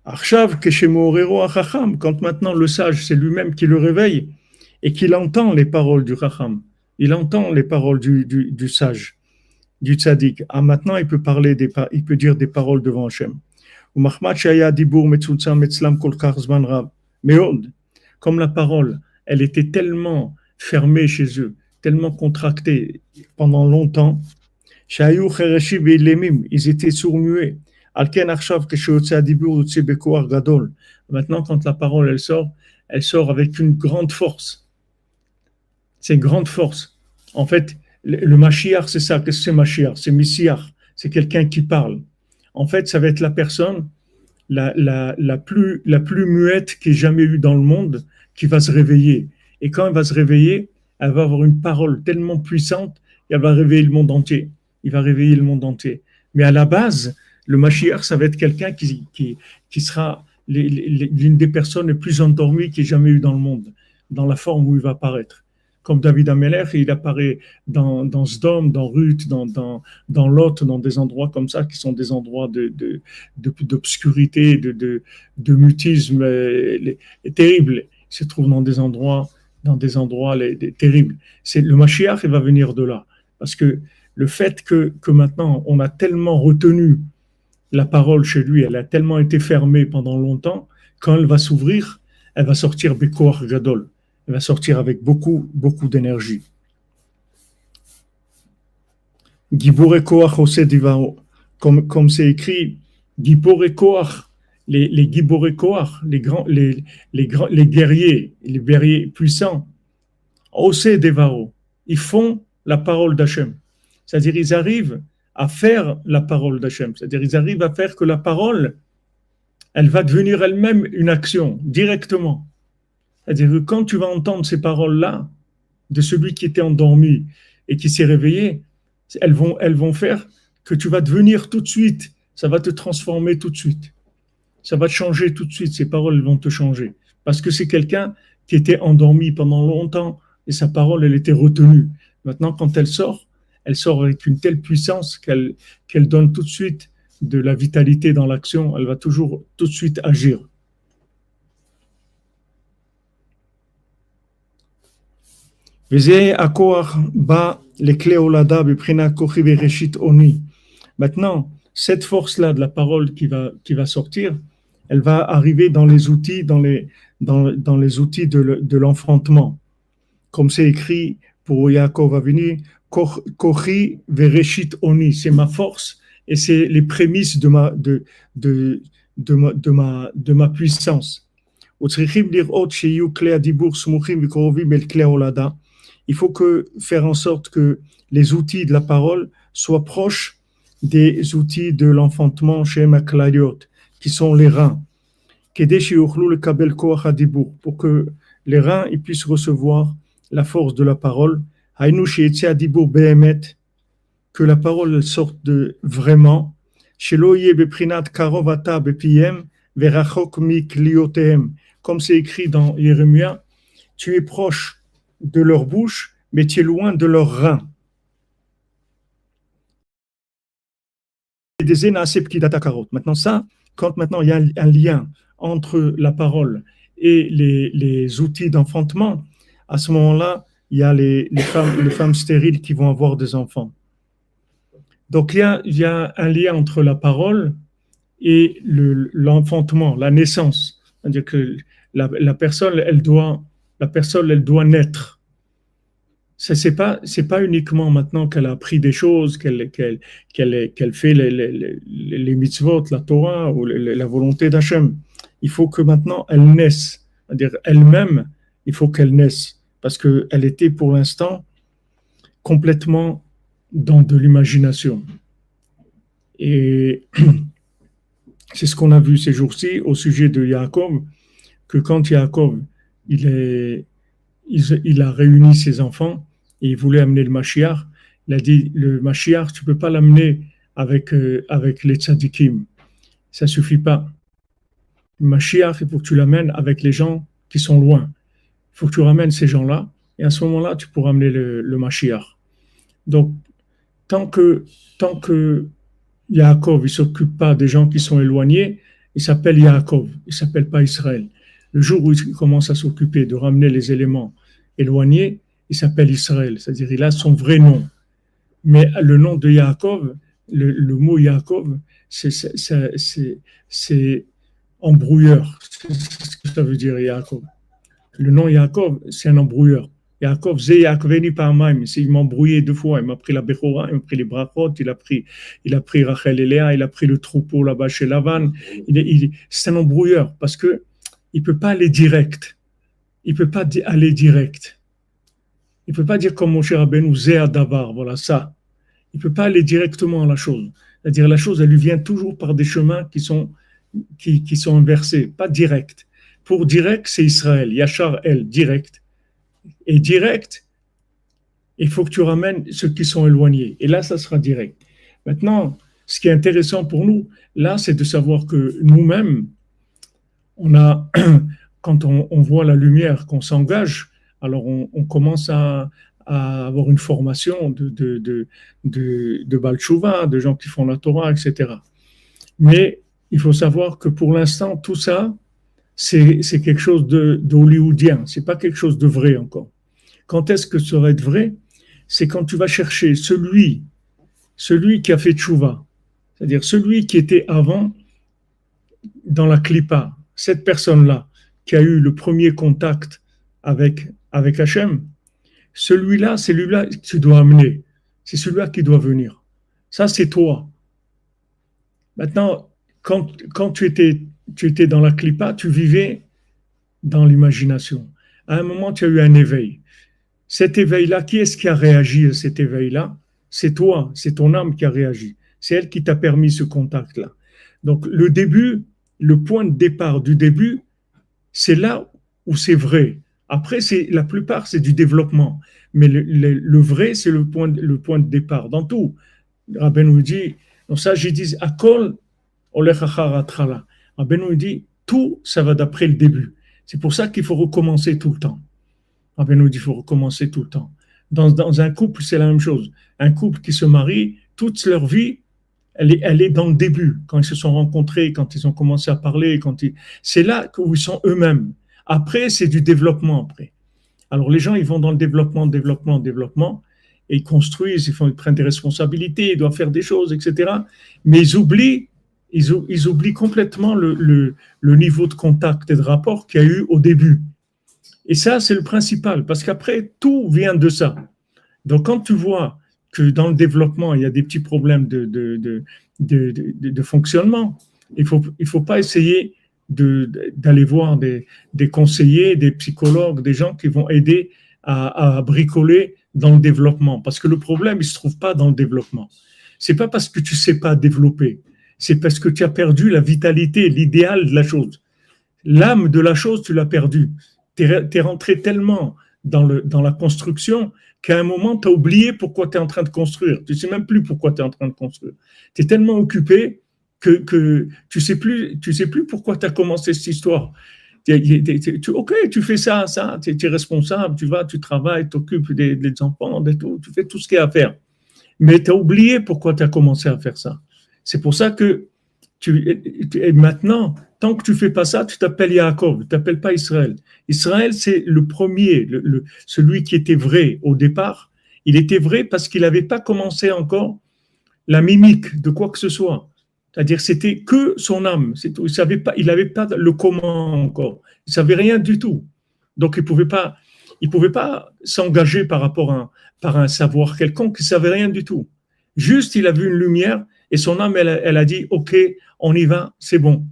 Quand maintenant le sage, c'est lui-même qui le réveille et qu'il entend les paroles du Chacham, il entend les paroles du sage, du tzaddik. Ah, maintenant il peut dire des paroles devant Hachem. Comme la parole, elle était tellement fermée chez eux, tellement contractée pendant longtemps, ils étaient sourds-muets. Maintenant, quand la parole elle sort avec une grande force. C'est une grande force. En fait, le Mashiach, c'est ça. Qu'est-ce que c'est Mashiach? C'est Messiah. C'est quelqu'un qui parle. En fait, ça va être la personne la plus muette qu'il y ait jamais eu dans le monde qui va se réveiller. Et quand elle va se réveiller, elle va avoir une parole tellement puissante, elle va réveiller le monde entier. Il va réveiller le monde entier. Mais à la base, le Mashiach, ça va être quelqu'un qui sera l'une des personnes les plus endormies qu'il y ait jamais eu dans le monde, dans la forme où il va apparaître. Comme David Ameler, il apparaît dans Sdom, dans Ruth, dans Lot, dans des endroits comme ça, qui sont des endroits d'obscurité, de mutisme terrible. Il se trouve dans des endroits terribles. Le Mashiach, il va venir de là. Parce que le fait que maintenant, on a tellement retenu la parole chez lui, elle a tellement été fermée pendant longtemps, quand elle va s'ouvrir, elle va sortir Bekoach Gadol. Elle va sortir avec beaucoup, beaucoup d'énergie. Giborei Koach Oseh Divaro. Comme c'est écrit, Giborei Koach, les Giborei Koach, les guerriers puissants, Oseh Divaro, ils font la parole d'Hachem. C'est-à-dire, ils arrivent à faire la parole d'Hachem. C'est-à-dire, ils arrivent à faire que la parole, elle va devenir elle-même une action, directement. C'est-à-dire que quand tu vas entendre ces paroles-là, de celui qui était endormi et qui s'est réveillé, elles vont faire que tu vas devenir tout de suite, ça va te transformer tout de suite. Ça va te changer tout de suite, ces paroles vont te changer. Parce que c'est quelqu'un qui était endormi pendant longtemps et sa parole, elle était retenue. Maintenant, quand elle sort avec une telle puissance qu'elle donne tout de suite de la vitalité dans l'action, elle va toujours tout de suite agir. Maintenant, cette force-là de la parole qui va sortir, elle va arriver dans les outils, dans les outils de l'enfantement. Comme c'est écrit pour Yaakov Avinu, Kochi vereshit oni, c'est ma force et c'est les prémices de ma puissance. Il faut faire en sorte que les outils de la parole soient proches des outils de l'enfantement chez Maklayot, qui sont les reins. Pour que les reins ils puissent recevoir la force de la parole. Que la parole sorte de vraiment. Comme c'est écrit dans Jérémia, tu es proche de leur bouche, mais tu es loin de leurs reins. Maintenant ça, quand maintenant il y a un lien entre la parole et les outils d'enfantement, à ce moment-là, il y a les femmes stériles qui vont avoir des enfants. Donc il y a un lien entre la parole et l'enfantement, la naissance. C'est-à-dire que la personne, elle doit naître. C'est pas uniquement maintenant qu'elle a appris des choses, qu'elle fait les mitzvot, la Torah ou la volonté d'Hachem. Il faut que maintenant elle naisse. C'est-à-dire elle-même, il faut qu'elle naisse. Parce qu'elle était pour l'instant complètement dans de l'imagination. Et c'est ce qu'on a vu ces jours-ci au sujet de Yaakov, que quand Yaakov il a réuni ses enfants et il voulait amener le Mashiach, il a dit, le Mashiach, tu ne peux pas l'amener avec les tzadikim. Ça ne suffit pas. Le Mashiach, il faut que tu l'amènes avec les gens qui sont loin. Il faut que tu ramènes ces gens-là et à ce moment-là, tu pourras amener le Mashiach. Donc, tant que Yaakov ne s'occupe pas des gens qui sont éloignés, il s'appelle Yaakov, il ne s'appelle pas Israël. Le jour où il commence à s'occuper de ramener les éléments éloignés, il s'appelle Israël, c'est-à-dire il a son vrai nom. Mais le nom de Yaakov, le mot Yaakov, c'est embrouilleur. C'est ce que ça veut dire Yaakov. Le nom Yaakov, c'est un embrouilleur. Yaakov, c'est Yaakveni Parmaim, il m'a embrouillé 2 fois. Il m'a pris la Bechora, il m'a pris les brachot, il a pris Rachel et Léa, il a pris le troupeau là-bas chez Lavan. C'est un embrouilleur parce que il peut pas aller direct. Il peut pas aller direct. Il peut pas dire comme Moshe Rabbeinu, Zéa Davar, voilà ça. Il peut pas aller directement à la chose. C'est-à-dire la chose, elle lui vient toujours par des chemins qui sont inversés, pas direct. Pour direct, c'est Israël, Yachar El, direct. Et direct, il faut que tu ramènes ceux qui sont éloignés. Et là, ça sera direct. Maintenant, ce qui est intéressant pour nous, là, c'est de savoir que nous-mêmes, quand on voit la lumière, qu'on s'engage, alors on commence à avoir une formation de Baal Tshuva, de gens qui font la Torah, etc. Mais il faut savoir que pour l'instant, tout ça, c'est quelque chose de hollywoodien, c'est pas quelque chose de vrai encore. Quand est-ce que ça va être vrai? C'est quand tu vas chercher celui qui a fait Tshuva, c'est-à-dire celui qui était avant dans la Klippa, cette personne-là qui a eu le premier contact avec Hachem, celui-là, c'est celui-là que tu dois amener, c'est celui-là qui doit venir. Ça, c'est toi. Maintenant, quand tu étais dans la clipa, tu vivais dans l'imagination. À un moment, tu as eu un éveil. Cet éveil-là, qui est-ce qui a réagi à cet éveil-là? C'est toi, c'est ton âme qui a réagi. C'est elle qui t'a permis ce contact-là. Donc, le début, le point de départ du début, c'est là où c'est vrai. Après, la plupart, c'est du développement. Mais le vrai, c'est le point de départ. Dans tout, Rabbi nous dit, donc ça, j'ai dit, Akol, Olechacharatrala. Rabbi nous dit, tout, ça va d'après le début. C'est pour ça qu'il faut recommencer tout le temps. Rabbi nous dit, il faut recommencer tout le temps. Dans un couple, c'est la même chose. Un couple qui se marie, toute leur vie, elle est dans le début, quand ils se sont rencontrés, quand ils ont commencé à parler, c'est là où ils sont eux-mêmes. Après, c'est du développement après. Alors les gens, ils vont dans le développement, et ils construisent, ils prennent des responsabilités, ils doivent faire des choses, etc. Mais ils oublient complètement le niveau de contact et de rapport qu'il y a eu au début. Et ça, c'est le principal, parce qu'après, tout vient de ça. Donc quand tu vois que dans le développement, il y a des petits problèmes de fonctionnement, il faut pas essayer d'aller voir des conseillers, des psychologues, des gens qui vont aider à bricoler dans le développement. Parce que le problème, il se trouve pas dans le développement. C'est pas parce que tu sais pas développer, c'est parce que tu as perdu la vitalité, l'idéal de la chose. L'âme de la chose, tu l'as perdue. T'es rentré tellement dans la construction qu'à un moment, tu as oublié pourquoi tu es en train de construire. Tu ne sais même plus pourquoi tu es en train de construire. Tu es tellement occupé que tu ne sais plus pourquoi tu as commencé cette histoire. Ok, tu fais ça, tu es responsable, tu vas, tu travailles, tu t'occupes des enfants, tu fais tout ce qu'il y a à faire. Mais tu as oublié pourquoi tu as commencé à faire ça. C'est pour ça que maintenant, tant que tu fais pas ça, tu t'appelles Yaakov, tu t'appelles pas Israël. Israël, c'est le premier, celui qui était vrai au départ. Il était vrai parce qu'il n'avait pas commencé encore la mimique de quoi que ce soit. C'est-à-dire, c'était que son âme. Il n'avait pas le comment encore. Il savait rien du tout. Donc, il pouvait pas s'engager par un savoir quelconque. Il savait rien du tout. Juste, il a vu une lumière et son âme, elle a dit, OK, on y va, c'est bon.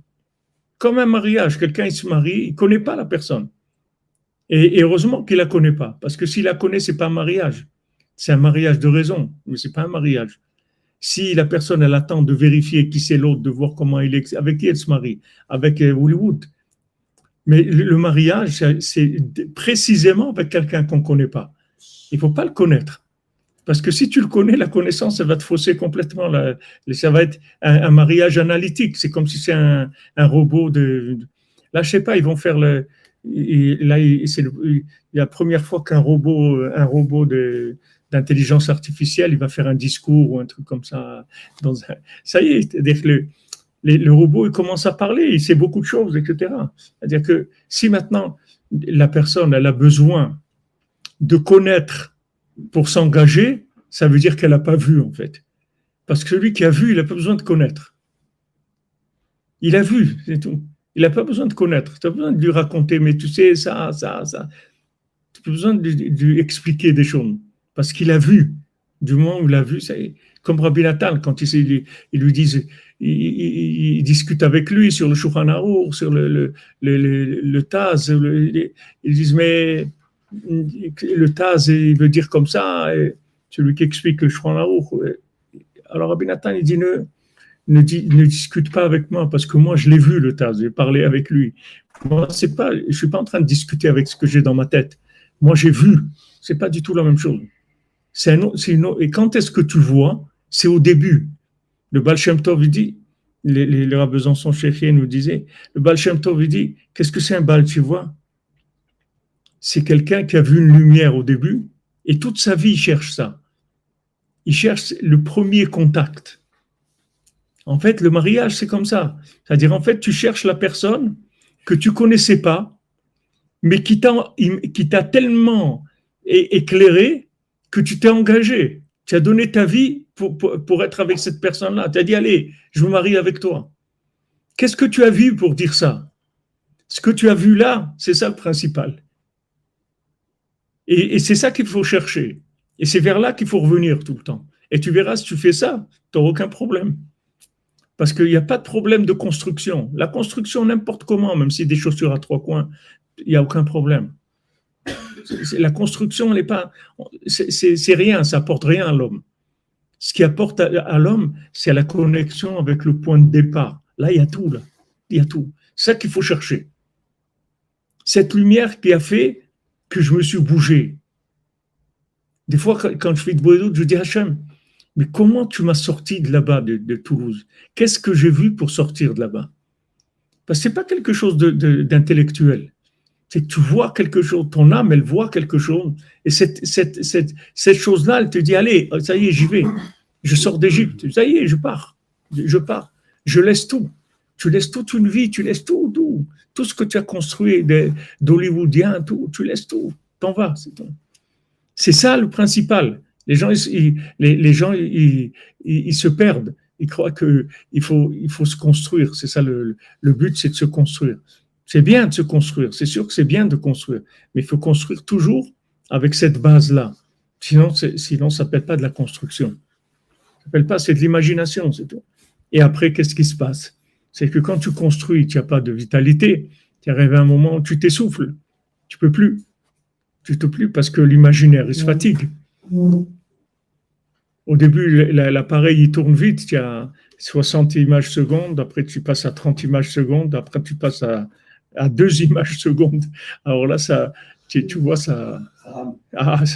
Comme un mariage, quelqu'un il se marie, il ne connaît pas la personne. Et heureusement qu'il ne la connaît pas. Parce que s'il la connaît, ce n'est pas un mariage. C'est un mariage de raison, mais ce n'est pas un mariage. Si la personne, elle attend de vérifier qui c'est l'autre, de voir comment il est, avec qui elle se marie, avec Hollywood. Mais le mariage, c'est précisément avec quelqu'un qu'on ne connaît pas. Il ne faut pas le connaître. Parce que si tu le connais, la connaissance, elle va te fausser complètement. Ça va être un mariage analytique. C'est comme si c'est un robot de... Là, je ne sais pas, ils vont faire c'est la première fois qu'un robot d'intelligence artificielle, il va faire un discours ou un truc comme ça. Ça y est, c'est-à-dire que le robot, il commence à parler, il sait beaucoup de choses, etc. C'est-à-dire que si maintenant, la personne, elle a besoin de connaître pour s'engager, ça veut dire qu'elle n'a pas vu, en fait. Parce que celui qui a vu, il n'a pas besoin de connaître. Il a vu, c'est tout. Il n'a pas besoin de connaître. Tu n'as pas besoin de lui raconter, mais tu sais, ça. Tu n'as pas besoin de lui expliquer des choses. Parce qu'il a vu. Du moment où il a vu, ça est. Comme Rabbi Nathan, quand ils lui disent, ils discutent avec lui sur le Shulchan Aruch, sur le Taz, ils disent, mais le Taz, il veut dire comme ça, et celui qui explique le Shulchan Aruch. Alors Rabbi Nathan, il dit, ne discute pas avec moi, parce que moi, je l'ai vu, le Taz, j'ai parlé avec lui. Moi, je ne suis pas en train de discuter avec ce que j'ai dans ma tête. Moi, j'ai vu. Ce n'est pas du tout la même chose. Et quand est-ce que tu vois? C'est au début. Le Baal Shem Tov, il dit, les Rav Besançon Shechien nous disaient, le Baal Shem Tov, il dit, qu'est-ce que c'est un Baal, tu vois? C'est quelqu'un qui a vu une lumière au début, et toute sa vie, il cherche ça. Il cherche le premier contact. En fait, le mariage, c'est comme ça. C'est-à-dire, en fait, tu cherches la personne que tu connaissais pas, mais qui t'a tellement éclairé que tu t'es engagé. Tu as donné ta vie pour être avec cette personne-là. Tu as dit, allez, je me marie avec toi. Qu'est-ce que tu as vu pour dire ça? Ce que tu as vu là, c'est ça le principal. Et c'est ça qu'il faut chercher. Et c'est vers là qu'il faut revenir tout le temps. Et tu verras, si tu fais ça, tu n'auras aucun problème. Parce qu'il n'y a pas de problème de construction. La construction, n'importe comment, même si des chaussures à 3 coins, il n'y a aucun problème. La construction, elle est pas, c'est rien, ça apporte rien à l'homme. Ce qui apporte à l'homme, c'est la connexion avec le point de départ. Là, il y a tout, là. Il y a tout. C'est ça qu'il faut chercher. Cette lumière qui a fait que je me suis bougé. Des fois, quand je fais de Bodédout, je dis Hachem, mais comment tu m'as sorti de là-bas, de Toulouse? Qu'est-ce que j'ai vu pour sortir de là-bas? Parce que ce n'est pas quelque chose d'intellectuel. C'est que tu vois quelque chose, ton âme, elle voit quelque chose. Et cette chose-là, elle te dit, allez, ça y est, j'y vais. Je sors d'Égypte. Ça y est, je pars. Je pars. Je laisse tout. Tu laisses toute une vie, tu laisses tout. Tout ce que tu as construit d'hollywoodien, tout, tu laisses tout. T'en vas, c'est tout. C'est ça le principal. Les gens, ils se perdent. Ils croient qu'il faut se construire. C'est ça le but, c'est de se construire. C'est bien de se construire. C'est sûr que c'est bien de construire. Mais il faut construire toujours avec cette base-là. Sinon, ça ne s'appelle pas de la construction. Ça s'appelle pas, c'est de l'imagination, c'est tout. Et après, qu'est-ce qui se passe? C'est que quand tu construis, tu n'as pas de vitalité. Tu arrives à un moment où tu t'essouffles. Tu peux plus. Tu ne peux plus parce que l'imaginaire, il se fatigue. Au début, l'appareil, il tourne vite. Tu as 60 images secondes. Après, tu passes à 30 images secondes. Après, tu passes à 2 images secondes. Alors là, tu vois, ça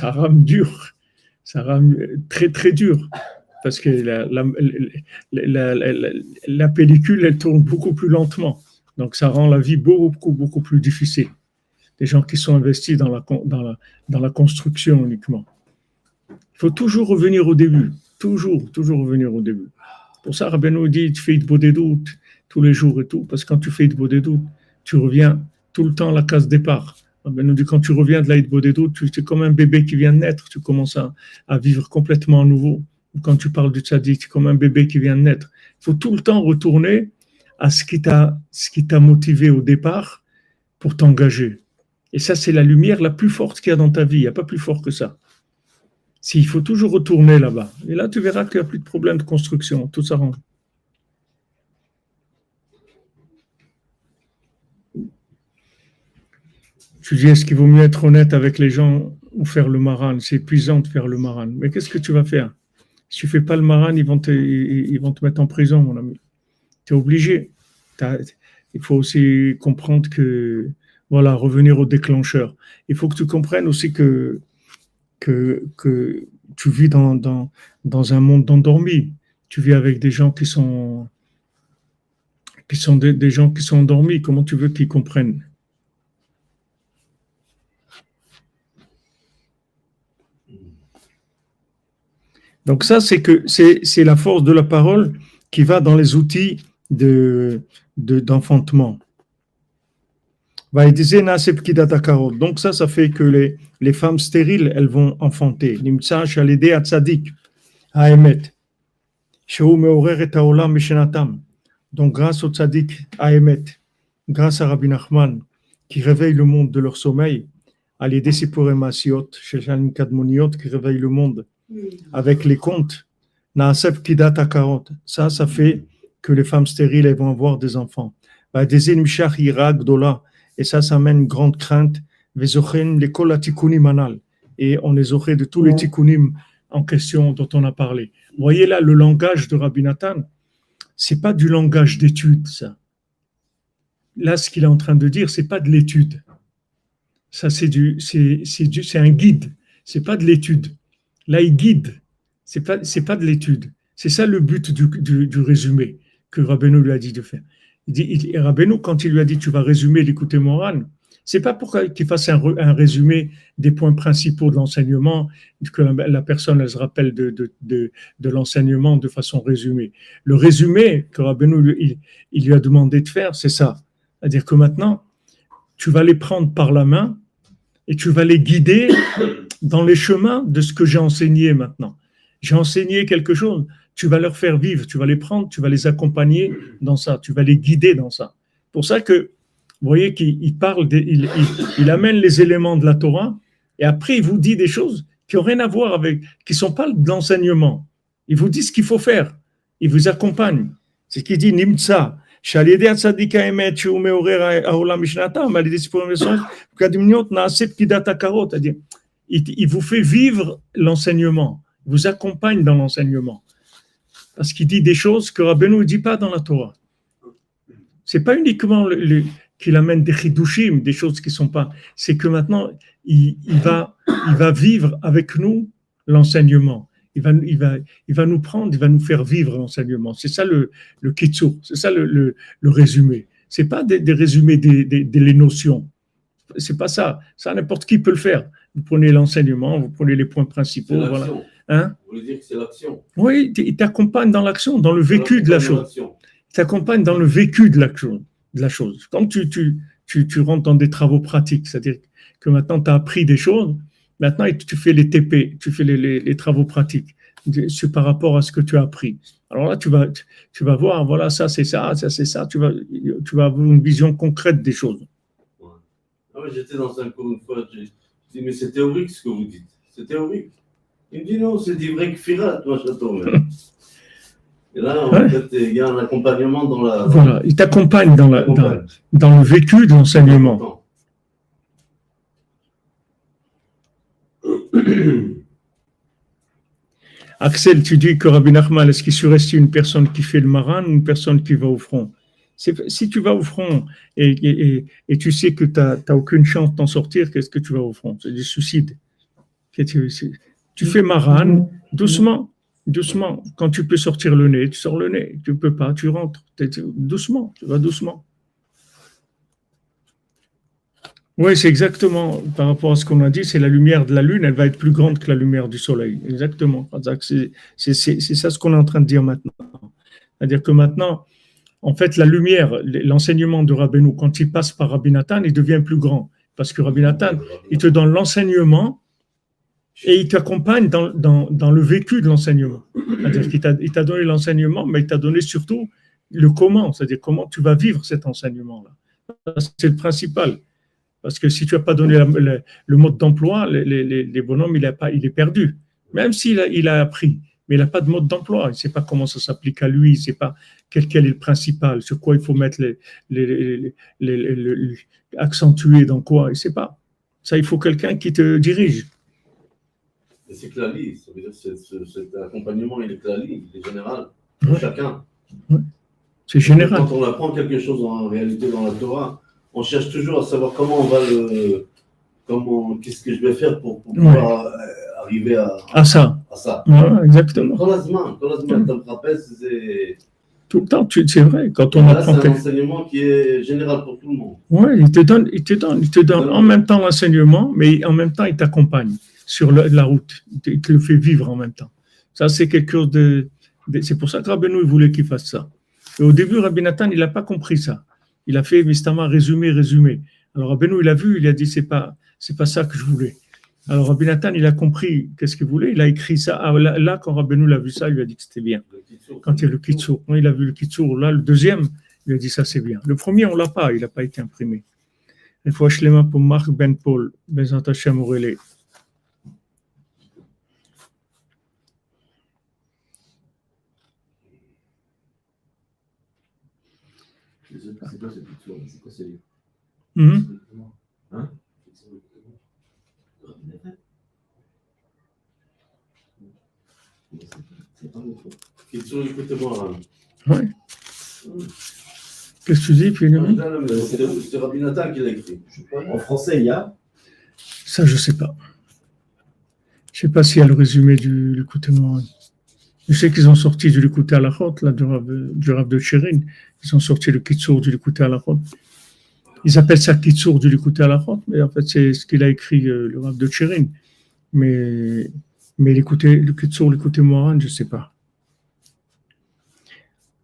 rame dur. Ça rame très, très dur. Parce que la pellicule, elle tourne beaucoup plus lentement. Donc, ça rend la vie beaucoup, beaucoup plus difficile. Des gens qui sont investis dans la construction uniquement. Il faut toujours revenir au début. Toujours revenir au début. Pour ça, Rabbeinu dit, tu fais de Bodédout tous les jours et tout. Parce que quand tu fais de Bodédout, tu reviens tout le temps à la case départ. Rabbeinu dit, quand tu reviens de l'Aïd Bodédout, tu es comme un bébé qui vient de naître. Tu commences à vivre complètement à nouveau. Quand tu parles du tzaddik, tu es comme un bébé qui vient de naître. Il faut tout le temps retourner à ce qui t'a motivé au départ pour t'engager. Et ça, c'est la lumière la plus forte qu'il y a dans ta vie. Il n'y a pas plus fort que ça. Il faut toujours retourner là-bas. Et là, tu verras qu'il n'y a plus de problème de construction. Tout s'arrange. Tu dis, est-ce qu'il vaut mieux être honnête avec les gens ou faire le maran? C'est épuisant de faire le maran. Mais qu'est-ce que tu vas faire? Si tu ne fais pas le maran, ils vont te mettre en prison, mon ami. Tu es obligé. Il faut aussi comprendre que, voilà, revenir au déclencheur. Il faut que tu comprennes aussi que tu vis dans un monde endormi. Tu vis avec des gens qui sont des gens qui sont endormis. Comment tu veux qu'ils comprennent? Donc ça, c'est la force de la parole qui va dans les outils d'enfantement. Donc ça fait que les femmes stériles, elles vont enfanter. Donc grâce au tzaddik Haemet, grâce à Rabbi Nachman, qui réveille le monde de leur sommeil, à l'idée Sipurei Masiot, Sheshanim Kadmoniot, qui réveille le monde avec les contes, ça fait que les femmes stériles elles vont avoir des enfants. Et ça amène une grande crainte. Et on les aurait de tous les tikkunim en question dont on a parlé. Vous voyez là, le langage de Rabbi Nathan, c'est pas du langage d'étude, ça. Là, ce qu'il est en train de dire, c'est pas de l'étude. Ça, c'est un guide. C'est pas de l'étude. Là, il guide. C'est pas de l'étude. C'est ça le but du résumé que Rabbeinu lui a dit de faire. Rabbeinu, quand il lui a dit tu vas résumer l'écouté moral, c'est pas pour qu'il fasse un résumé des points principaux de l'enseignement, que la personne elle se rappelle de l'enseignement de façon résumée. Le résumé que Rabbeinu il lui a demandé de faire, c'est ça. C'est-à-dire que maintenant, tu vas les prendre par la main et tu vas les guider dans les chemins de ce que j'ai enseigné maintenant. J'ai enseigné quelque chose, tu vas leur faire vivre, tu vas les prendre, tu vas les accompagner dans ça, tu vas les guider dans ça. Pour ça que, vous voyez qu'il parle, il amène les éléments de la Torah, et après il vous dit des choses qui n'ont rien à voir avec, qui ne sont pas de l'enseignement. Il vous dit ce qu'il faut faire. Il vous accompagne. C'est ce qu'il dit, Nimtsa. Il vous fait vivre l'enseignement. Il vous accompagne dans l'enseignement. Parce qu'il dit des choses que Rabbeinu ne dit pas dans la Torah. C'est pas uniquement qu'il amène des chidushim, des choses qui sont pas. C'est que maintenant, il va vivre avec nous l'enseignement. Il va nous prendre, il va nous faire vivre l'enseignement. C'est ça le kitsur, c'est ça le résumé. C'est pas des résumés des notions. C'est pas ça. Ça, n'importe qui peut le faire. Vous prenez l'enseignement, vous prenez les points principaux. Voilà. Hein? Vous voulez dire que c'est l'action? Oui, il t'accompagne dans l'action, dans le vécu de la chose. Il t'accompagne dans le vécu de la chose. Quand tu rentres dans des travaux pratiques, c'est-à-dire que maintenant tu as appris des choses, maintenant tu fais les TP, tu fais les travaux pratiques, c'est par rapport à ce que tu as appris. Alors là, tu vas voir, voilà, ça c'est ça, ça c'est ça, tu vas avoir une vision concrète des choses. Ouais. Ah ouais, j'étais dans un cours une fois, je dis, mais c'est théorique ce que vous dites, c'est théorique. Il me dit non, c'est du vrai kfirat, moi j'attends. Et là, en fait, il y a un accompagnement dans la. Voilà, il t'accompagne dans le vécu de l'enseignement. Axel, tu dis que Rabbi Nachman, est-ce qu'il surestime une personne qui fait le maran ou une personne qui va au front? Si tu vas au front et tu sais que tu n'as aucune chance d'en sortir, qu'est-ce que tu vas au front? C'est du suicide. Tu fais maran doucement. Doucement, quand tu peux sortir le nez, tu sors le nez. Tu ne peux pas, tu rentres. Doucement, tu vas doucement. Oui, c'est exactement, par rapport à ce qu'on a dit, c'est la lumière de la lune, elle va être plus grande que la lumière du soleil. Exactement. C'est ça ce qu'on est en train de dire maintenant. C'est-à-dire que maintenant, en fait, la lumière, l'enseignement de Rabbeinu, quand il passe par Rabbi Nathan, il devient plus grand. Parce que Rabbi Nathan, il te donne l'enseignement et il t'accompagne dans le vécu de l'enseignement. C'est-à-dire qu'il t'a donné l'enseignement, mais il t'a donné surtout le comment, c'est-à-dire comment tu vas vivre cet enseignement-là. C'est le principal. Parce que si tu n'as pas donné le mode d'emploi, les bonhommes, il est perdu. Même s'il a appris, mais il n'a pas de mode d'emploi. Il ne sait pas comment ça s'applique à lui, il ne sait pas quel est le principal, sur quoi il faut mettre accentuer dans quoi, il ne sait pas. Ça, il faut quelqu'un qui te dirige. C'est clali, ça veut dire que cet accompagnement, il est clali, il est général, pour chacun. Ouais. C'est général. Quand on apprend quelque chose en réalité dans la Torah, on cherche toujours à savoir comment on va qu'est-ce que je vais faire pour pouvoir arriver à ça. Ouais, exactement. Quand la semaine, tu me rappelles, c'est... Tout le temps, c'est vrai. Quand on apprend c'est un enseignement qui est général pour tout le monde. Oui, il te donne en même temps l'enseignement, mais en même temps, il t'accompagne sur la route. Il te le fait vivre en même temps. Ça, c'est quelque chose c'est pour ça que Rabbeinu voulait qu'il fasse ça. Et au début, Rabbi Nathan, il n'a pas compris ça. Il a fait Mistama résumé. Alors Rabbeinu, il a vu, il a dit c'est pas ça que je voulais. Alors Rabbi Nathan, il a compris qu'est-ce qu'il voulait. Il a écrit ça. Ah, là, quand Rabbeinu l'a vu ça, il lui a dit que c'était bien. Quand il y a le Kitsur, quand il a vu le Kitsur, là, le deuxième, il a dit ça c'est bien. Le premier, on l'a pas, il n'a pas été imprimé. Il faut Shlema pour Marc Ben Paul, Bezat Hashem Aurélé. C'est quoi ce Kitsur? C'est quoi ce livre? Hein? Kitsur, écoutez-moi. Oui. Qu'est-ce que tu dis, Philippe? C'est Rabbi Nathan qui l'a écrit. En français, il y a? Ça, je ne sais pas. Je ne sais pas s'il y a le résumé du l'écoute-moi. Je sais qu'ils ont sorti du l'écouter à la route, là, du Rav de Tchérin. Ils ont sorti le Kitsur du l'écouter à la route. Ils appellent ça Kitsur du l'écouter à la route, mais en fait, c'est ce qu'il a écrit, le Rav de Tchérin. Mais le Kitsur, l'écoutez-moi, je ne sais pas.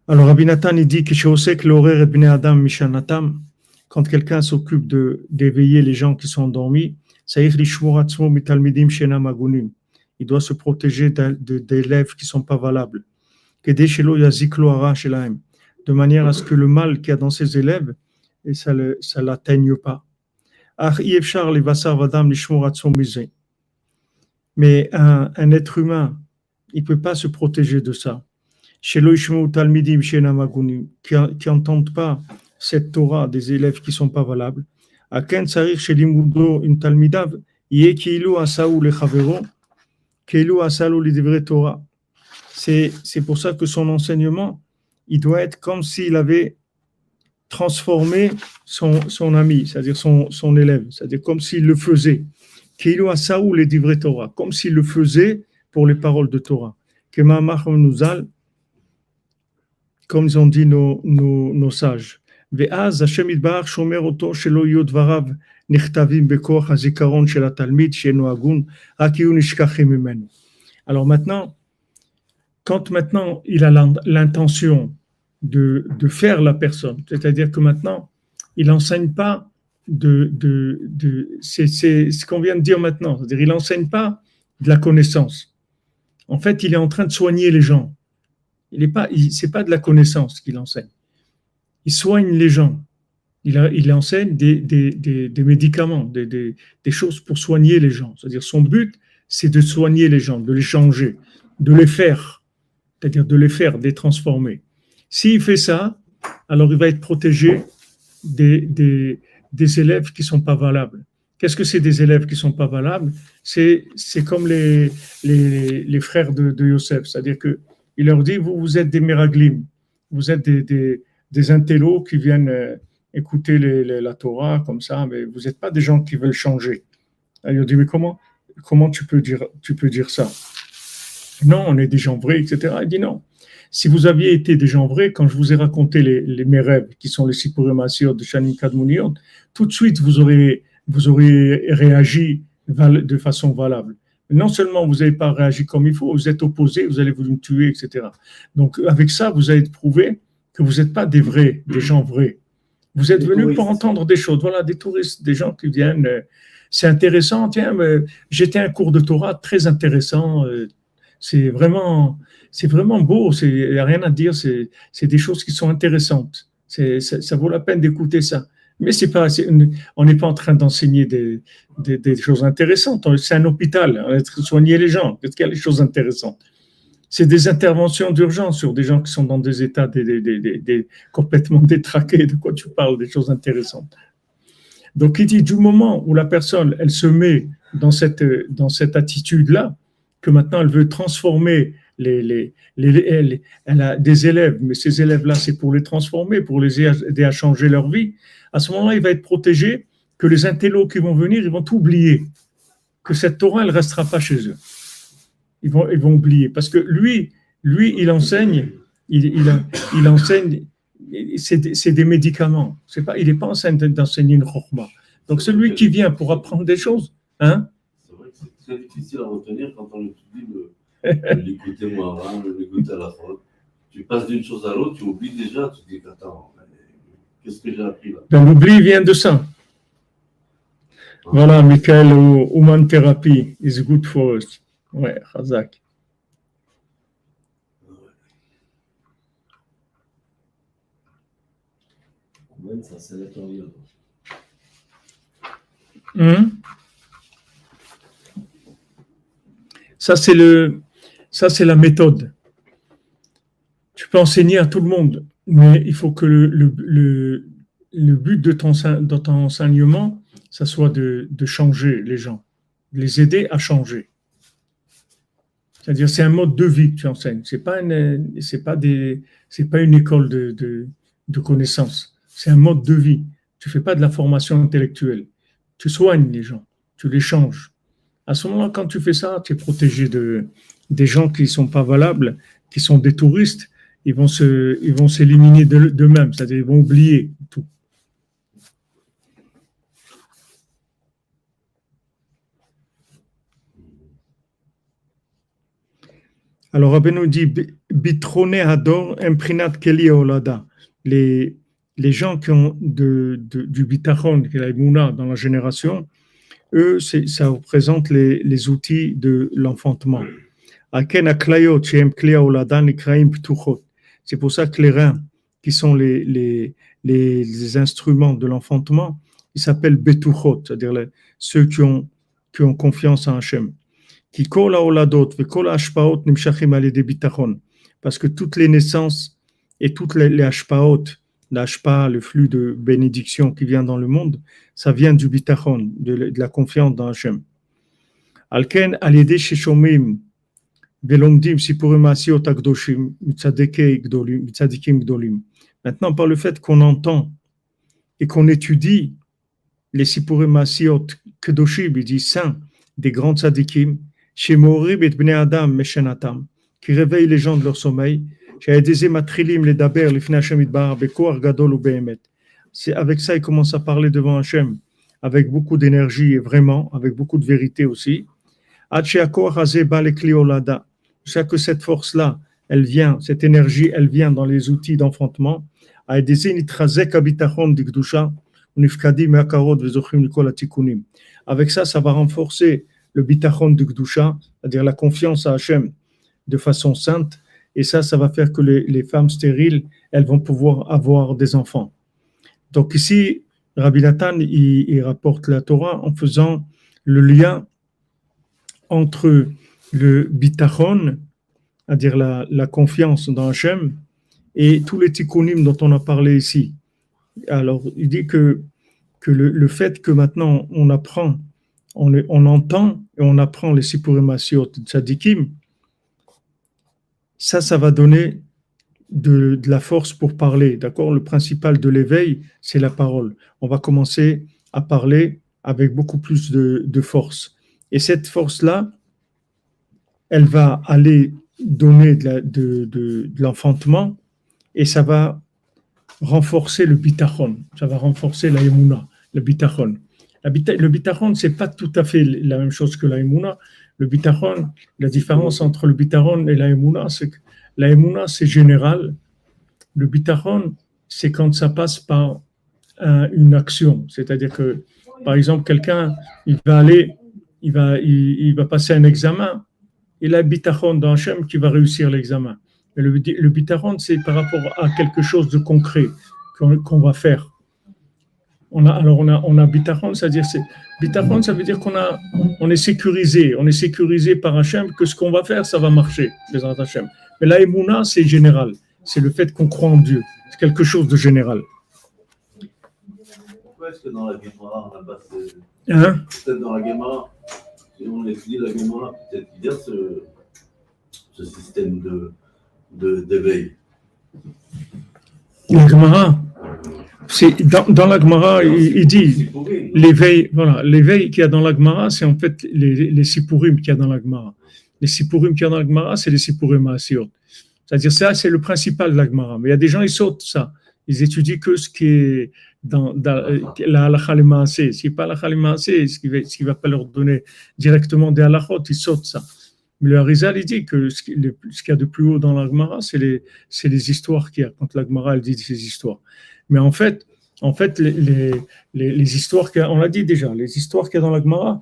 Alors, Rabbi Nathan, il dit que chez Osek, l'horaire et Bnei Adam Mishanatam, quand quelqu'un s'occupe d'éveiller les gens qui sont endormis, il doit se protéger d'élèves qui ne sont pas valables. De manière à ce que le mal qu'il y a dans ces élèves, et ça ne l'atteigne pas. Mais un être humain il ne peut pas se protéger de ça. Chez l'Oishmu Talmidim, chez Namagunim, qui n'entendent pas cette Torah des élèves qui ne sont pas valables. À Ken Sarir, chez Limudo, une Talmidav, Yé Kilu Asaou le Chavero, Kilu Asaou le Divre Torah. C'est pour ça que son enseignement, il doit être comme s'il avait transformé son ami, c'est-à-dire son élève, c'est-à-dire comme s'il le faisait. Kilu Asaou le Divre Torah, comme s'il le faisait pour les paroles de Torah. Kema Macham Nuzal, comme ils ont dit nos sages. ואז השם יתברך שומר אותו שלא יהיו דבריו נכתבים בכוח הזיכרון של התלמיד שאינו הגון, רק יהיו נשכחים ממנו. Alors maintenant, quand maintenant il a l'intention de faire la personne, c'est-à-dire que maintenant il n'enseigne pas c'est ce qu'on vient de dire maintenant, c'est-à-dire il n'enseigne pas de la connaissance. En fait, il est en train de soigner les gens. C'est pas de la connaissance qu'il enseigne. Il soigne les gens. Il enseigne des médicaments, des choses pour soigner les gens. C'est-à-dire son but, c'est de soigner les gens, de les changer, de les faire, c'est-à-dire de les faire, de les transformer. S'il fait ça, alors il va être protégé des élèves qui ne sont pas valables. Qu'est-ce que c'est des élèves qui ne sont pas valables? C'est comme les frères de Yosef, c'est-à-dire qu'il leur dit, vous êtes des méraglim, vous êtes des intellos qui viennent écouter la Torah comme ça, mais vous n'êtes pas des gens qui veulent changer. Alors, il dit, mais comment tu peux dire ça? Non, on est des gens vrais, etc. Il dit non. Si vous aviez été des gens vrais, quand je vous ai raconté mes rêves, qui sont les Sipurim Asiyot de Shanim Kadmoniot, tout de suite vous auriez réagi de façon valable. Non seulement vous n'avez pas réagi comme il faut, vous êtes opposé, vous allez vous tuer, etc. Donc avec ça, vous allez prouver que vous n'êtes pas des gens vrais. Vous êtes venus pour entendre des choses. Voilà, des touristes, des gens qui viennent. C'est intéressant. Tiens, j'étais à un cours de Torah très intéressant. C'est vraiment beau. Il n'y a rien à dire. C'est des choses qui sont intéressantes. Ça vaut la peine d'écouter ça. Mais on n'est pas en train d'enseigner des choses intéressantes. C'est un hôpital. On est en train de soigner les gens. Qu'est-ce qu'il y a des choses intéressantes? C'est des interventions d'urgence sur des gens qui sont dans des états complètement détraqués. De quoi tu parles? Des choses intéressantes. Donc, il dit du moment où la personne, elle se met dans cette attitude-là, que maintenant elle veut transformer elle a des élèves, mais ces élèves-là, c'est pour les transformer, pour les aider à changer leur vie. À ce moment-là, il va être protégé que les intellos qui vont venir, ils vont oublier que cette Torah, elle ne restera pas chez eux. Ils vont oublier. Parce que lui, il enseigne, il enseigne, c'est des médicaments. Il n'est pas en train d'enseigner une chorma. Donc, celui qui vient pour apprendre des choses, hein? C'est vrai que c'est très difficile à retenir quand on étudie l'écouter Moharan, l'écouter à la fois. Tu passes d'une chose à l'autre, tu oublies déjà, tu te dis, attends, qu'est-ce que j'ai appris là? Donc, l'oubli vient de ça. Voilà, Michael, Human Therapy is good for us. Ouais, Razak. Ça, c'est la théorie. Ça, c'est la méthode. Tu peux enseigner à tout le monde, mais il faut que le but de ton enseignement, ça soit de changer les gens, de les aider à changer. C'est-à-dire, c'est un mode de vie que tu enseignes. C'est pas une école de connaissances. C'est un mode de vie. Tu fais pas de la formation intellectuelle. Tu soignes les gens. Tu les changes. À ce moment-là, quand tu fais ça, tu es protégé des gens qui sont pas valables, qui sont des touristes. Ils vont s'éliminer d'eux-mêmes. C'est-à-dire, ils vont oublier tout. Alors, Rabbeinu dit Bitrone Hador Imprinat Keli Olada. Les gens qui ont du bitachon, qui est la Emouna dans la génération, eux, ça représente les outils de l'enfantement. C'est pour ça que les reins, qui sont les instruments de l'enfantement, ils s'appellent Betuchot, c'est-à-dire ceux qui ont confiance en Hachem. Ki kol haoladot vekol hashpaot nimshachim al yedei bitachon. Parce que toutes les naissances et toutes les hashpaot, l'hashpa, le flux de bénédiction qui vient dans le monde, ça vient du bitachon, de la confiance dans Hachem. Alken al yedei sheshomim velomdim sipurim asiot akdoshim mitzadikim gdolim. Maintenant, par le fait qu'on entend et qu'on étudie les sipurim asiot kedoshim, il dit saints, des grands tzadikim, shemorib et bnei adam meshenatam, qui réveillent les gens de leur sommeil. C'est avec ça, il commence à parler devant Hachem, avec beaucoup d'énergie et vraiment, avec beaucoup de vérité aussi. C'est que cette force-là, elle vient, cette énergie, elle vient dans les outils d'enfantement. Avec ça, ça va renforcer le bitachon de Gdusha, c'est-à-dire la confiance à Hachem de façon sainte. Et ça va faire que les femmes stériles, elles vont pouvoir avoir des enfants. Donc ici, Rabbi Nathan, il rapporte la Torah en faisant le lien entre le bitachon, c'est-à-dire la confiance dans Hachem, et tous les tikkunim dont on a parlé ici. Alors, il dit que le fait que maintenant on apprend, on entend et on apprend les sipurim asiot tzadikim, ça va donner de la force pour parler, d'accord? Le principal de l'éveil, c'est la parole. On va commencer à parler avec beaucoup plus de force. Et cette force-là, elle va aller donner de l'enfantement et ça va renforcer le bitachon. Ça va renforcer la émouna, le bitachon. Le bitachon, c'est pas tout à fait la même chose que la émouna. Le bitachon, la différence entre le bitachon et la émouna, c'est que la émouna, c'est général. Le bitachon, c'est quand ça passe par une action. C'est-à-dire que, par exemple, quelqu'un, il va passer un examen, il a bitachon dans Hachem qui va réussir l'examen. Mais le bitachon, c'est par rapport à quelque chose de concret qu'on va faire. On a bitachon, c'est-à-dire bitachon, ça veut dire on est sécurisé par Hachem, que ce qu'on va faire, ça va marcher, les Hachem. Mais la émouna, c'est général, c'est le fait qu'on croit en Dieu, c'est quelque chose de général. Pourquoi est-ce que dans la Gemara, on n'a pas Hein? peut-être dans la Gemara, si on étudie la Gemara, peut-être qu'il y a ce système d'éveil. La Gemara, c'est dans la Gemara, il dit l'éveil qu'il y a dans la Gemara, c'est en fait les sipurim qu'il y a dans la Gemara. Les sipurim qu'il y a dans la Gemara, c'est les sipurim asiot. C'est-à-dire ça, c'est le principal de la Gemara. Mais il y a des gens, ils sautent ça. Ils étudient que ce qui est dans la halakha le maaseh. Ce qui n'est pas la halakha le maaseh, ce qui ne va pas leur donner directement des halachot, ils sautent ça. Mais le Harizal, il dit que ce qu'il y a de plus haut dans la Gemara, c'est les histoires qu'il y a. Quand la Gemara, elle dit ces histoires. Mais en fait, les histoires on l'a dit déjà, les histoires qu'il y a dans la Gemara,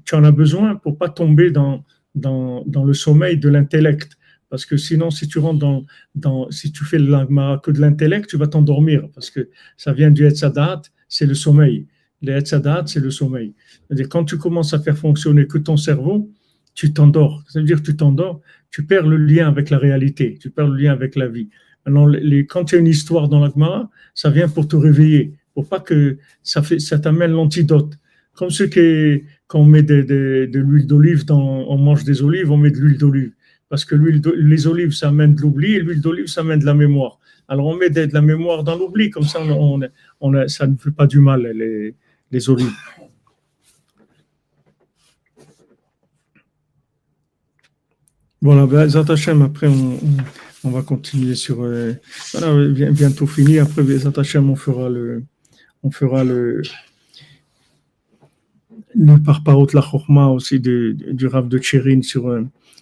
tu en as besoin pour pas tomber dans le sommeil de l'intellect. Parce que sinon, si tu rentres si tu fais la Gemara que de l'intellect, tu vas t'endormir. Parce que ça vient du Etzadat, c'est le sommeil. Le Etzadat, c'est le sommeil. C'est-à-dire, quand tu commences à faire fonctionner que ton cerveau, tu t'endors. Ça veut dire que tu t'endors, tu perds le lien avec la réalité, tu perds le lien avec la vie. Maintenant, quand il y a une histoire dans la Gemara, ça vient pour te réveiller, pour pas que ça t'amène l'antidote. Comme quand on met de l'huile d'olive, on mange des olives, on met de l'huile d'olive. Parce que les olives, ça amène de l'oubli, et l'huile d'olive, ça amène de la mémoire. Alors, on met de la mémoire dans l'oubli, comme ça, ça ne fait pas du mal, les olives. Voilà, Bezat Hashem, après, on va continuer sur... voilà, bientôt fini. Après, Bezat Hashem, on fera le parparot la chokma aussi du Rav de Tchérin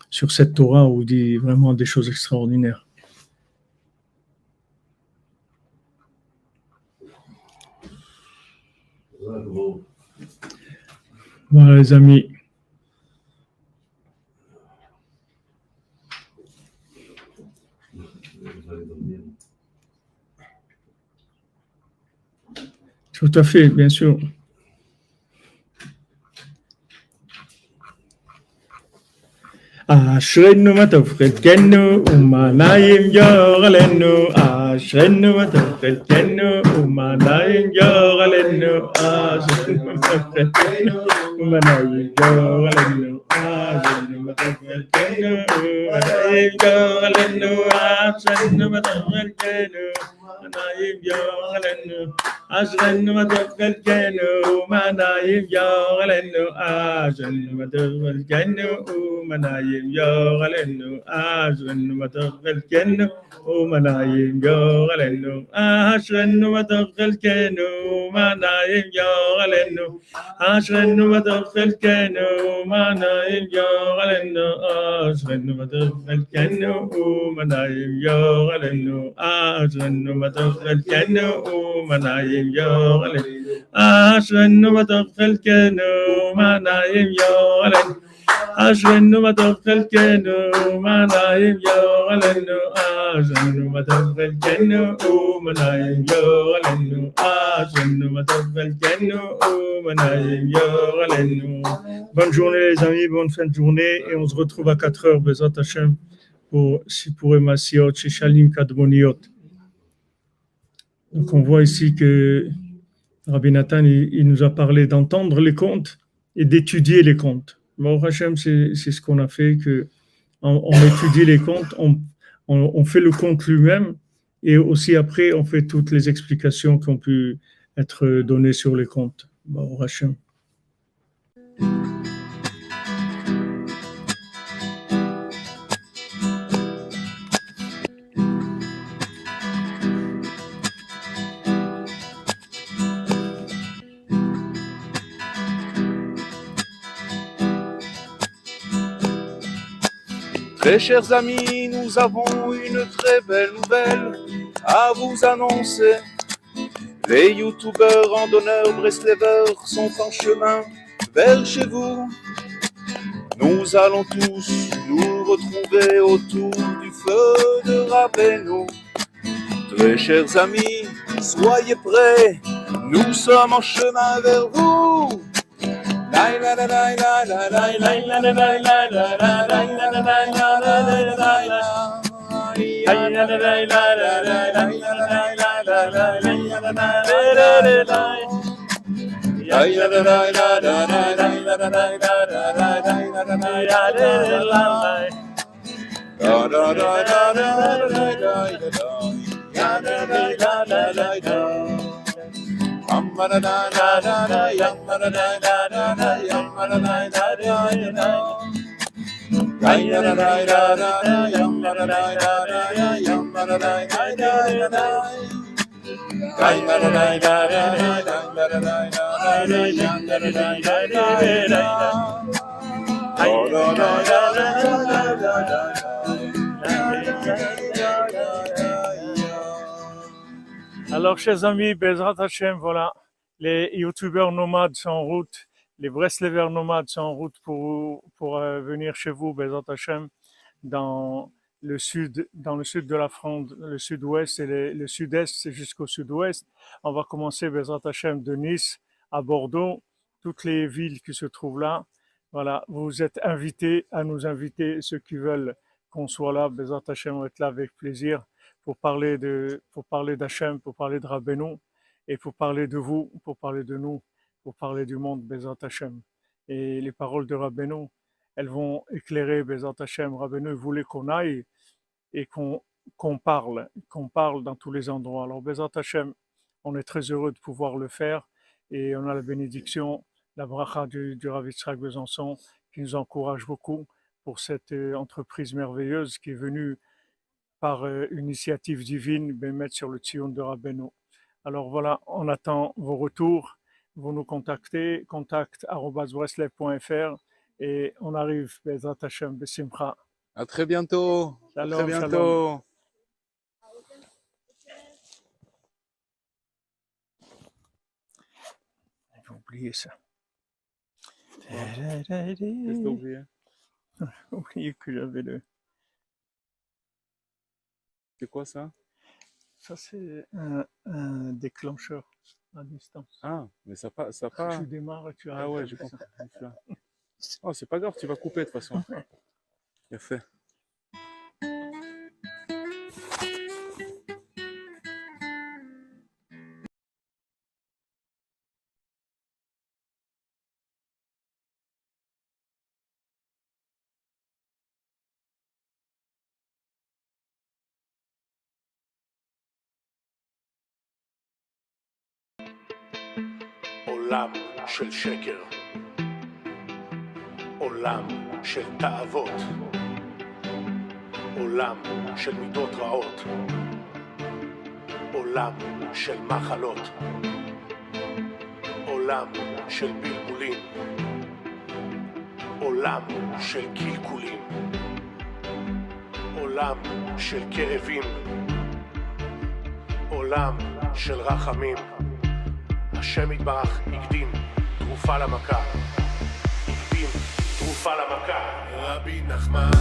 sur cette Torah où il dit vraiment des choses extraordinaires. Voilà les amis. Tout à fait, bien sûr. אשרנו מה טוב חלקנו ומנעים גורלנו אשרנו מה טוב חלקנו ומנעים גורלנו אשרנו מה טוב חלקנו ומנעים גורלנו אשרנו מה טוב חלקנו ומנעים גורלנו אשרנו מה טוב חלקנו منايم يغلنو أجرن مدخلكنو منايم يغلنو أجرن مدخلكنو منايم يغلنو أجرن مدخلكنو منايم يغلنو أجرن مدخلكنو منايم يغلنو أجرن مدخلكنو منايم يغلنو أجرن مدخلكنو منايم يغلنو أجرن مدخل كنو منايم يغلن أشغن مدخل كنو منايم يغلن أشغن مدخل كنو منايم يغلن أشغن مدخل كنو منايم يغلن أشغن مدخل كنو منايم يغلن. Bonne journée les amis, bonne fin de journée et on se retrouve à 4h Bezat Hashem pour Sipurei Masiot chez Shalim Kadmoniot. Donc on voit ici que Rabbi Nathan il nous a parlé d'entendre les contes et d'étudier les contes. Bon, Hachem, c'est ce qu'on a fait, que on étudie les contes, on fait le conte lui-même et aussi après on fait toutes les explications qui ont pu être données sur les contes. Bon, Hachem. Très chers amis, nous avons une très belle nouvelle à vous annoncer. Les youtubeurs randonneurs Breslevers sont en chemin vers chez vous. Nous allons tous nous retrouver autour du feu de Rabbeinu. Très chers amis, soyez prêts, nous sommes en chemin vers vous. Alors, chers amis, Bezrat Hashem, voilà, les youtubeurs nomades sont en route, les Breslevers nomades sont en route pour venir chez vous, Bezrat Hashem, dans le sud de la France, le sud-ouest et le sud-est jusqu'au sud-ouest. On va commencer, Bezrat Hashem, de Nice à Bordeaux, toutes les villes qui se trouvent là. Voilà, vous êtes invités à nous inviter, ceux qui veulent qu'on soit là, Bezrat Hashem, on va être là avec plaisir. Pour parler d'Hachem, pour parler de Rabbeinu, et pour parler de vous, pour parler de nous, pour parler du monde, Bezat Hashem. Et les paroles de Rabbeinu, elles vont éclairer Bezat Hashem. Rabbeinu voulait qu'on aille et qu'on parle dans tous les endroits. Alors Bezat Hashem, on est très heureux de pouvoir le faire et on a la bénédiction, la bracha du Rav Yitzhak Besançon qui nous encourage beaucoup pour cette entreprise merveilleuse qui est venue par initiative divine, mettre sur le Tzion de Rabbeinu. Alors voilà, on attend vos retours, vous nous contactez, contact@breslev.fr et on arrive, Bezrat Hashem, Besimcha. À très bientôt. Shalom, à très bientôt. Shalom. J'ai oublié ça. Qu'est-ce que t'as oublié? J'ai oublié que j'avais le... C'est quoi ça? Ça, c'est un déclencheur à distance. Ah, mais ça pas. Tu démarres et tu arrêtes. Ah ouais, j'ai compris. Oh, c'est pas grave, tu vas couper de toute façon. יפה. עולם של שקר, עולם של תאוות, עולם של מידות רעות, עולם של מחלות, עולם של בלבולים, עולם של קלקולים, עולם של כאבים, עולם של רחמים. השם יתברך הקדים תרופה למכה, הקדים תרופה למכה. רבי נחמן